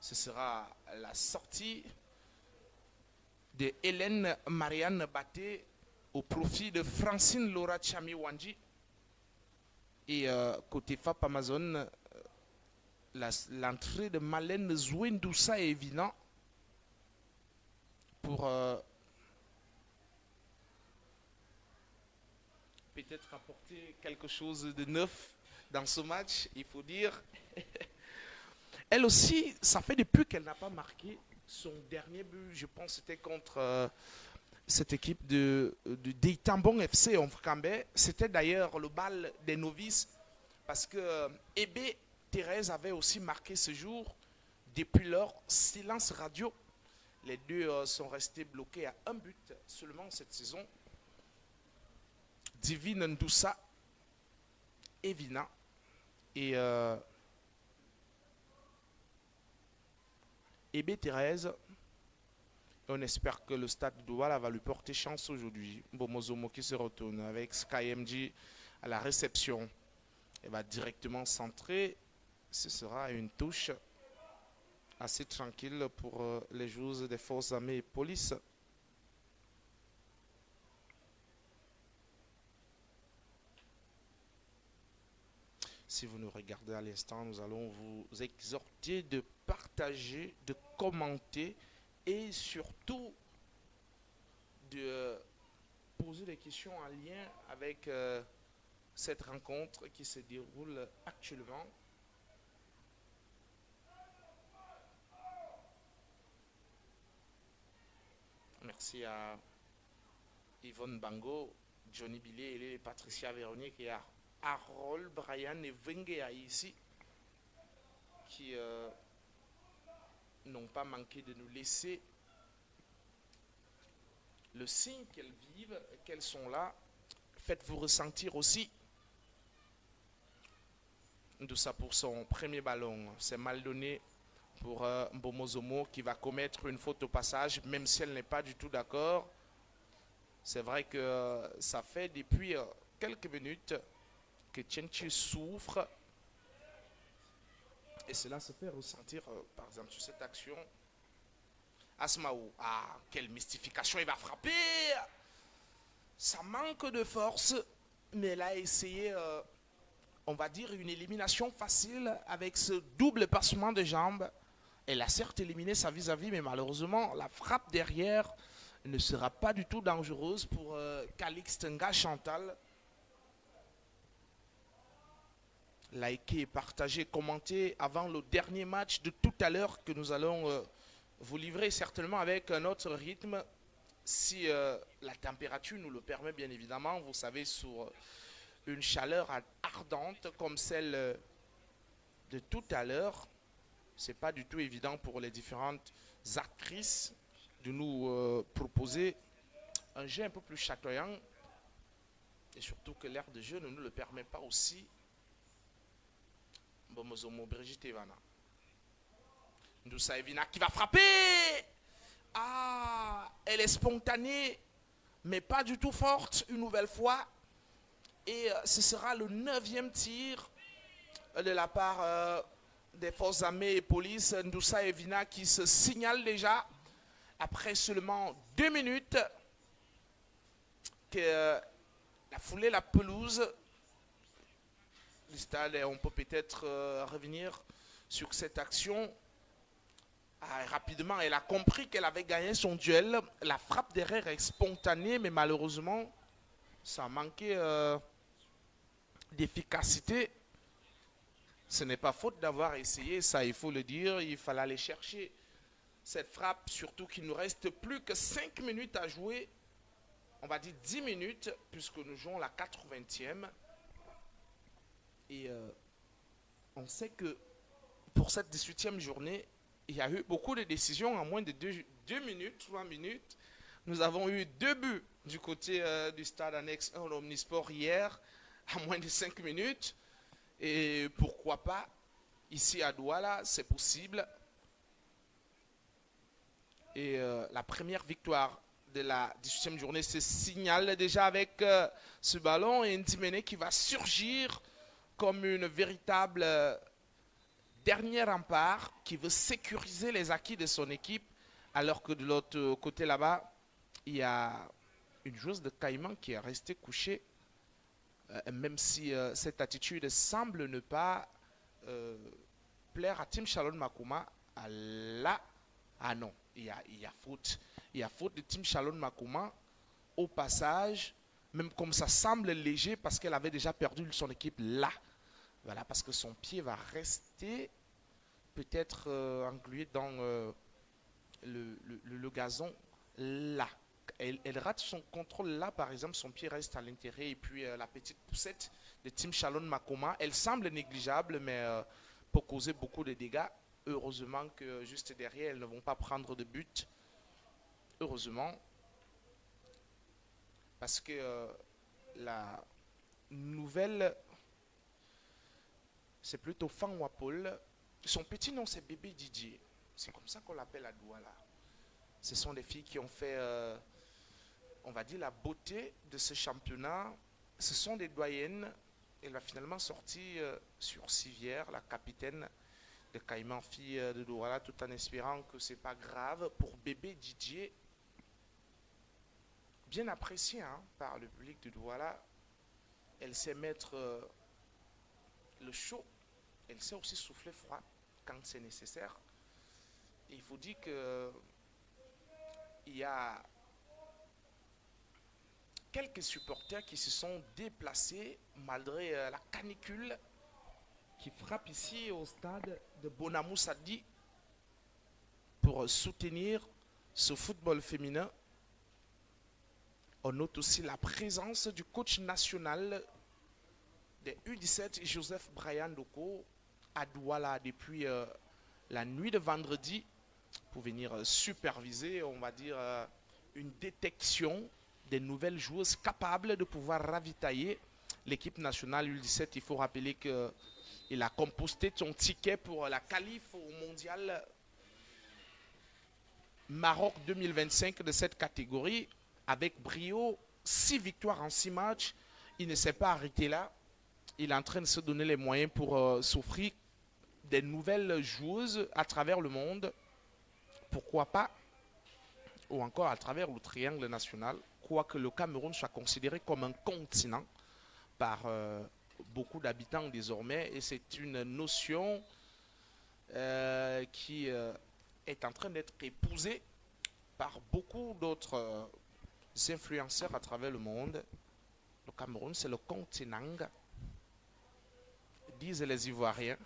ce sera la sortie de Hélène Marianne Baté au profit de Francine Laura Chami-Wanji. Et côté FAP Amazon, l'entrée de Malène Zouendoussa est évident pour peut-être apporter quelque chose de neuf dans ce match, il faut dire. Elle aussi, ça fait depuis qu'elle n'a pas marqué son dernier but, je pense c'était contre cette équipe de Deitambon FC en Frambé. C'était d'ailleurs le bal des novices parce que Ebe Thérèse avait aussi marqué ce jour. Depuis lors, silence radio. Les deux sont restés bloqués à un but seulement cette saison. Divine Ndoussa, Evina et Ebe Thérèse. On espère que le stade de Douala va lui porter chance aujourd'hui. Bomozomo qui se retourne avec SkyMG à la réception. Elle va directement centrer. Ce sera une touche assez tranquille pour les joueurs des forces armées et police. Si vous nous regardez à l'instant, nous allons vous exhorter de partager, de commenter et surtout de poser des questions en lien avec cette rencontre qui se déroule actuellement. Merci à Yvonne Bango, Johnny Billet et Patricia Véronique et à Harold, Brian et Wengea ici qui n'ont pas manqué de nous laisser le signe qu'elles vivent, qu'elles sont là. Faites-vous ressentir aussi de ça pour son premier ballon. C'est mal donné pour Mbomozomo qui va commettre une faute au passage, même si elle n'est pas du tout d'accord. C'est vrai que ça fait depuis quelques minutes que Tchenchi souffre. Et cela se fait ressentir, par exemple, sur cette action. Asmaou, ah, quelle mystification, il va frapper. Ça manque de force, mais elle a essayé, on va dire, une élimination facile avec ce double passement de jambes. Elle a certes éliminé sa vis-à-vis, mais malheureusement, la frappe derrière ne sera pas du tout dangereuse pour Calixte Nga Chantal. Likez, partagez, commentez avant le dernier match de tout à l'heure que nous allons vous livrer certainement avec un autre rythme. Si la température nous le permet, bien évidemment, vous savez, sur une chaleur ardente comme celle de tout à l'heure, c'est pas du tout évident pour les différentes actrices de nous proposer un jeu un peu plus chatoyant et surtout que l'air de jeu ne nous le permet pas aussi. Bomozomo, Brigitte Evana. Ndoussa Evina qui va frapper. Ah, elle est spontanée, mais pas du tout forte une nouvelle fois. Et ce sera le 9e tir de la part des forces armées et police. Ndoussa Evina qui se signale déjà après seulement 2 minutes que la foulée, la pelouse du stade. Et on peut peut-être revenir sur cette action. Rapidement, elle a compris qu'elle avait gagné son duel. La frappe derrière est spontanée, mais malheureusement, ça a manqué d'efficacité. Ce n'est pas faute d'avoir essayé, ça il faut le dire. Il fallait aller chercher cette frappe, surtout qu'il nous reste plus que 5 minutes à jouer. On va dire 10 minutes, puisque nous jouons la 80e. Et on sait que pour cette 18e journée, il y a eu beaucoup de décisions en moins de 2 minutes, 3 minutes. Nous avons eu 2 buts du côté du stade annexe 1 Omnisport hier, à moins de 5 minutes. Et pourquoi pas, ici à Douala, c'est possible. Et la première victoire de la 18e journée se signale déjà avec ce ballon et Ndimene qui va surgir comme une véritable dernier rempart qui veut sécuriser les acquis de son équipe, alors que de l'autre côté là-bas, il y a une joueuse de Caïman qui est restée couchée, même si cette attitude semble ne pas plaire à Team Shalom Makoma. Ah non, il y a faute. Il y a faute de Team Shalom Makoma. Au passage, même comme ça semble léger parce qu'elle avait déjà perdu son équipe là. Voilà, parce que son pied va rester peut-être englué dans le gazon là. Elle rate son contrôle là, par exemple, son pied reste à l'intérieur et puis la petite poussette de Team Shalom Makoma, elle semble négligeable, mais peut causer beaucoup de dégâts. Heureusement que juste derrière, elles ne vont pas prendre de but. Heureusement, parce que la nouvelle, c'est plutôt Fan Wapol. Son petit nom, c'est Bébé Didier. C'est comme ça qu'on l'appelle à Douala. Ce sont des filles qui ont fait, on va dire, la beauté de ce championnat. Ce sont des doyennes. Elle a finalement sorti sur Civière, la capitaine de Caïman Fille de Douala, tout en espérant que ce n'est pas grave. Pour Bébé Didier, bien appréciée par le public de Douala, elle sait mettre le chaud, elle sait aussi souffler froid quand c'est nécessaire. Et il faut dire que il y a quelques supporters qui se sont déplacés malgré la canicule qui frappe ici au stade de Bonamou Sadi pour soutenir ce football féminin. On note aussi la présence du coach national des U17, Joseph Brian Doko, à Douala depuis la nuit de vendredi pour venir superviser, on va dire, une détection des nouvelles joueuses capables de pouvoir ravitailler l'équipe nationale U17. Il faut rappeler qu'il a composté son ticket pour la qualif au mondial Maroc 2025 de cette catégorie avec brio, 6 victoires en 6 matchs. Il ne s'est pas arrêté là. Il est en train de se donner les moyens pour s'offrir des nouvelles joueuses à travers le monde. Pourquoi pas, ou encore à travers le triangle national, quoique le Cameroun soit considéré comme un continent par beaucoup d'habitants désormais. Et c'est une notion qui est en train d'être épousée par beaucoup d'autres influenceurs à travers le monde. Le Cameroun, c'est le continent, disent les Ivoiriens.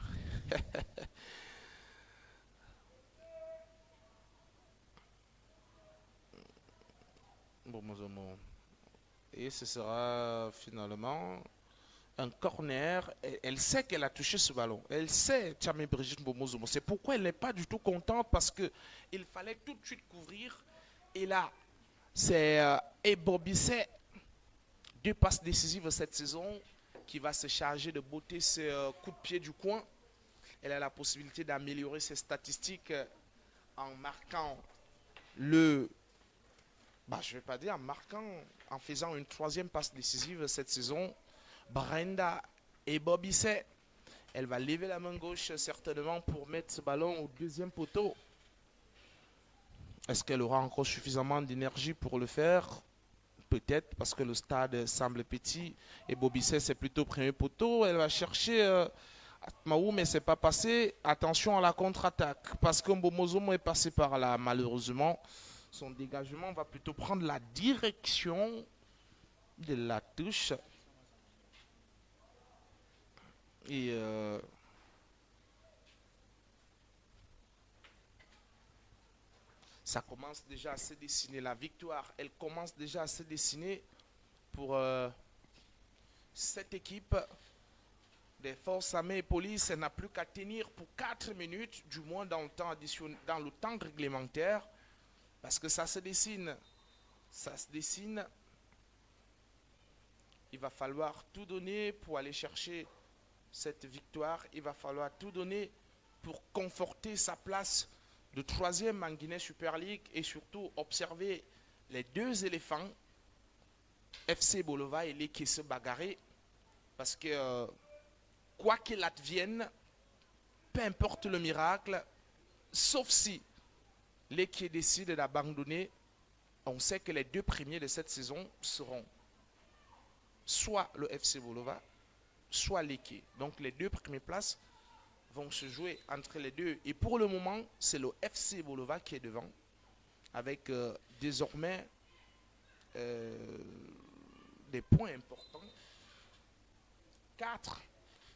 Et ce sera finalement un corner. Elle sait qu'elle a touché ce ballon. Elle sait, Tchame Brigitte Bomozomo. C'est pourquoi elle n'est pas du tout contente parce qu'il fallait tout de suite couvrir. Et là, c'est Ebobissé, 2 passes décisives cette saison, qui va se charger de botter ses coups de pied du coin. Elle a la possibilité d'améliorer ses statistiques en marquant le... je ne vais pas dire en marquant, en faisant une 3e passe décisive cette saison. Brenda Ebobissé, elle va lever la main gauche certainement pour mettre ce ballon au 2e poteau. Est-ce qu'elle aura encore suffisamment d'énergie pour le faire? Peut-être, parce que le stade semble petit. Et Bobissé, c'est plutôt 1er poteau. Elle va chercher Maou, mais c'est pas passé. Attention à la contre-attaque, parce que Mbomozomo est passé par là, malheureusement. Son dégagement va plutôt prendre la direction de la touche. Et ça commence déjà à se dessiner. La victoire, elle commence déjà à se dessiner pour cette équipe des forces armées et police. Elle n'a plus qu'à tenir pour 4 minutes, du moins dans le temps dans le temps réglementaire, parce que ça se dessine. Ça se dessine. Il va falloir tout donner pour aller chercher cette victoire. Il va falloir tout donner pour conforter sa place de 3e en Guinée Super League et surtout observer les 2 éléphants, FC Bolova et les qui se bagarrer. Parce que quoi qu'il advienne, peu importe le miracle, sauf si les qui décident d'abandonner, on sait que les 2 premiers de cette saison seront soit le FC Bolova, soit l'Eke. Donc les 2 premières places vont se jouer entre les 2. Et pour le moment, c'est le FC Bolova qui est devant, avec désormais des points importants. 4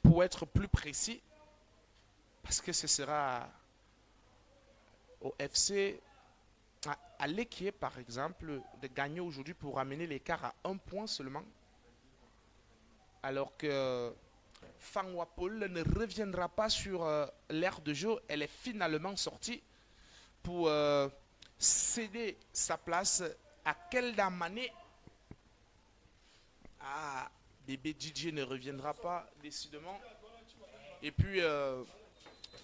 pour être plus précis, parce que ce sera au FC, à l'Eke par exemple, de gagner aujourd'hui pour ramener l'écart à 1 point seulement. Alors que Fang Wapol ne reviendra pas sur l'aire de jeu. Elle est finalement sortie pour céder sa place à Kelda Mané. Ah, bébé DJ ne reviendra pas, décidément. Et puis,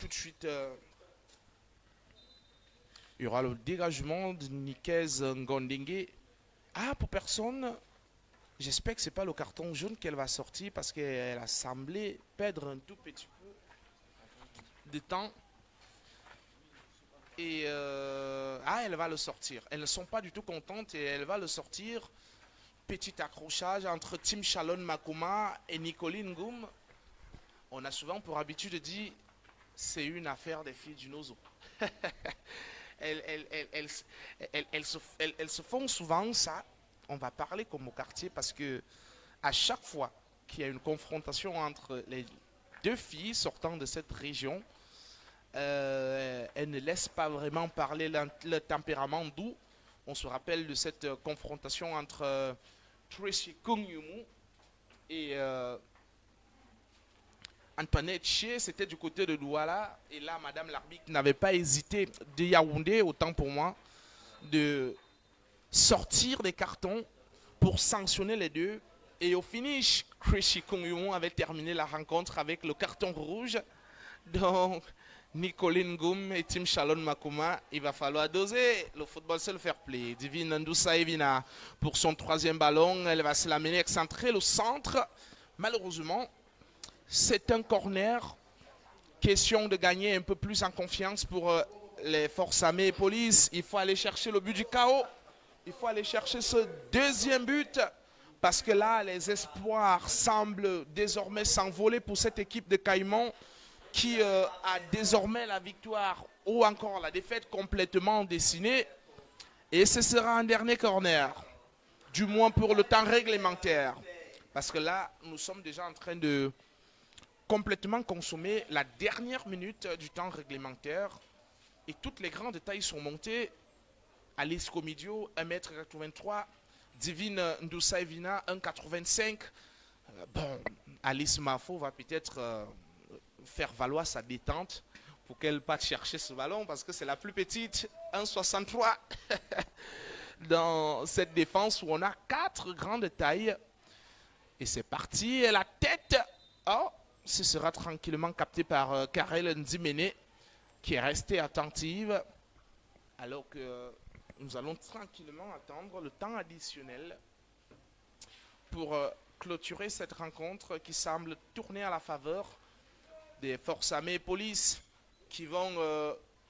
tout de suite, il y aura le dégagement de Nikez Ngondenge. Ah, pour personne... J'espère que ce n'est pas le carton jaune qu'elle va sortir parce qu'elle a semblé perdre un tout petit peu de temps. Et elle va le sortir. Elles ne sont pas du tout contentes et elle va le sortir. Petit accrochage entre Tim Shalon Makoma et Nicoline Goum. On a souvent pour habitude de dire c'est une affaire des filles du Nozo. elles se font souvent ça. On va parler comme au quartier parce que à chaque fois qu'il y a une confrontation entre les 2 filles sortant de cette région, elles ne laissent pas vraiment parler le tempérament, d'où on se rappelle de cette confrontation entre Tracy Kung Yumu et Antoinette Che. C'était du côté de Douala et là Madame l'arbitre n'avait pas hésité de Yaoundé, autant pour moi, de sortir des cartons pour sanctionner les 2. Et au finish, Krishi Kongyon avait terminé la rencontre avec le carton rouge. Donc, Nicoline Goum et Tim Shalon Makoma, il va falloir doser. Le football, c'est le fair play. Divine Ndoussa Evina pour son 3e ballon. Elle va se l'amener excentrée, le centre. Malheureusement, c'est un corner. Question de gagner un peu plus en confiance pour les forces armées et police. Il faut aller chercher le but du chaos. Il faut aller chercher ce 2e but parce que là, les espoirs semblent désormais s'envoler pour cette équipe de Caïman qui a désormais la victoire ou encore la défaite complètement dessinée. Et ce sera un dernier corner, du moins pour le temps réglementaire. Parce que là, nous sommes déjà en train de complètement consommer la dernière minute du temps réglementaire. Et toutes les grandes tailles sont montées. Alice Comidio, 1m83. Divine Ndoussa Evina, 1m85. Bon, Alice Mafo va peut-être faire valoir sa détente pour qu'elle parte chercher ce ballon parce que c'est la plus petite, 1m63. Dans cette défense où on a 4 grandes tailles. Et c'est parti. Et la tête, oh, ce sera tranquillement capté par Karel Ndimene qui est restée attentive alors que nous allons tranquillement attendre le temps additionnel pour clôturer cette rencontre qui semble tourner à la faveur des forces armées et police qui vont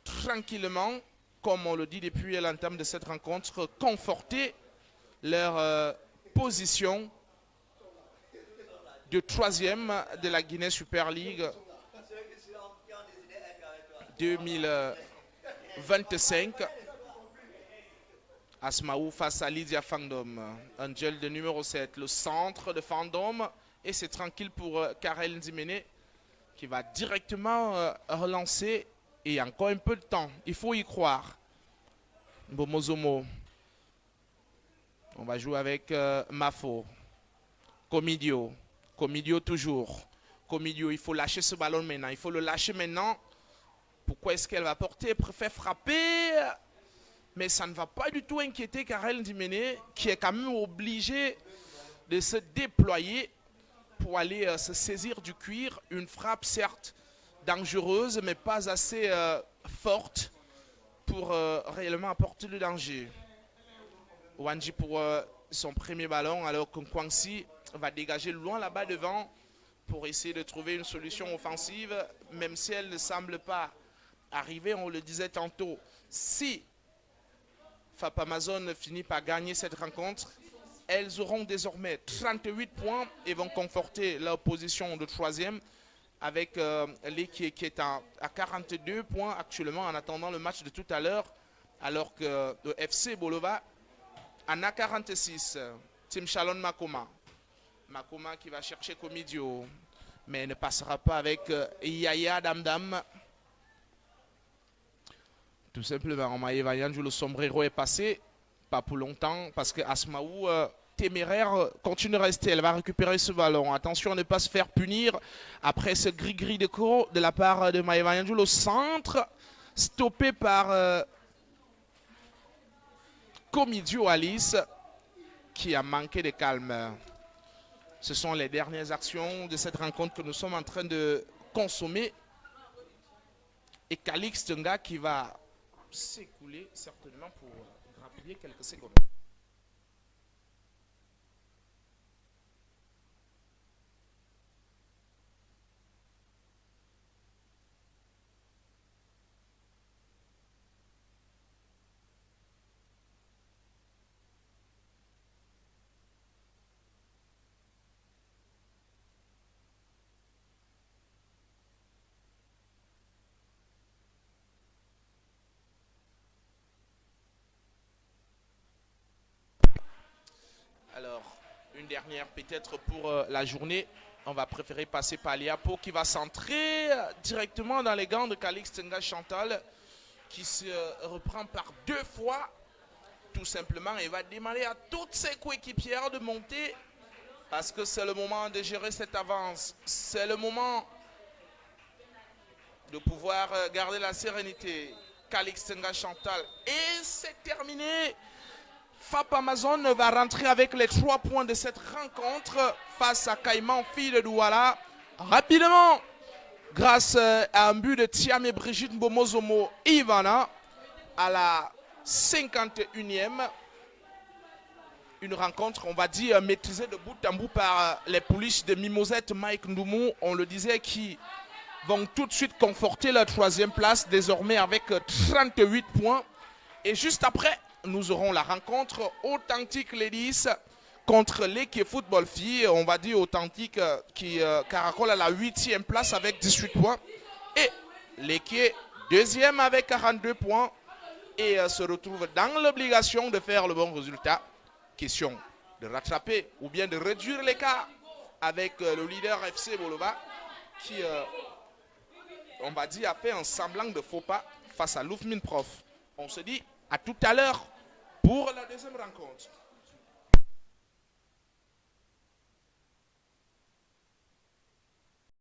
tranquillement, comme on le dit depuis l'entame de cette rencontre, conforter leur position de 3e de la Guinée Super League 2025. Asmaou face à Lydia Fandom. Angel de numéro 7. Le centre de Fandom. Et c'est tranquille pour Karel Ndimene qui va directement relancer. Et encore un peu de temps. Il faut y croire. Bomozomo. On va jouer avec Mafo. Comidio. Comidio toujours. Comidio, il faut lâcher ce ballon maintenant. Il faut le lâcher maintenant. Pourquoi est-ce qu'elle va porter? Elle préfère frapper. Mais ça ne va pas du tout inquiéter Karel Ndimene, qui est quand même obligé de se déployer pour aller se saisir du cuir. Une frappe certes dangereuse, mais pas assez forte pour réellement apporter le danger. Wanji pour son premier ballon, alors que Kwangsi va dégager loin là-bas devant pour essayer de trouver une solution offensive, même si elle ne semble pas arriver. On le disait tantôt, si FAP Amazon finit par gagner cette rencontre, elles auront désormais 38 points et vont conforter leur position de troisième avec l'équipe qui est à 42 points actuellement en attendant le match de tout à l'heure, alors que le FC Bolova en a 46. Team Chalon Makoma. Makoma qui va chercher Comidio, mais ne passera pas avec Yaya Damdam. Tout simplement, Maïva Yanjou, le sombrero est passé, pas pour longtemps, parce que Asmaou, téméraire, continue de rester. Elle va récupérer ce ballon. Attention à ne pas se faire punir après ce gris-gris de la part de Maïva Yanjou. Le centre, stoppé par Comidio Alice, qui a manqué de calme. Ce sont les dernières actions de cette rencontre que nous sommes en train de consommer. Et Calix Tenga qui va s'écouler certainement pour grappiller quelques secondes. Alors, une dernière peut-être pour la journée. On va préférer passer par Liapo qui va centrer directement dans les gants de Calix Tenga Chantal, qui se reprend par 2 fois, tout simplement, et va demander à toutes ses coéquipières de monter, parce que c'est le moment de gérer cette avance. C'est le moment de pouvoir garder la sérénité. Calix Tenga Chantal, et c'est terminé. FAP Amazon va rentrer avec les 3 points de cette rencontre face à Caïman, fille de Douala. Rapidement, grâce à un but de Thiam et Brigitte Bomozomo Ivana à la 51e. Une rencontre, on va dire, maîtrisée de bout en bout par les pouliches de Mimosette, Mike Ndoumou, on le disait, qui vont tout de suite conforter la 3e place, désormais avec 38 points. Et juste après, nous aurons la rencontre Authentique Ladies contre l'équipe football filles. On va dire Authentique qui caracole à la 8e place avec 18 points. Et l'équipe 2e avec 42 points. Et se retrouve dans l'obligation de faire le bon résultat. Question de rattraper ou bien de réduire l'écart avec le leader FC Bolova qui, on va dire, a fait un semblant de faux pas face à Loufmin Prof. On se dit à tout à l'heure pour la deuxième rencontre.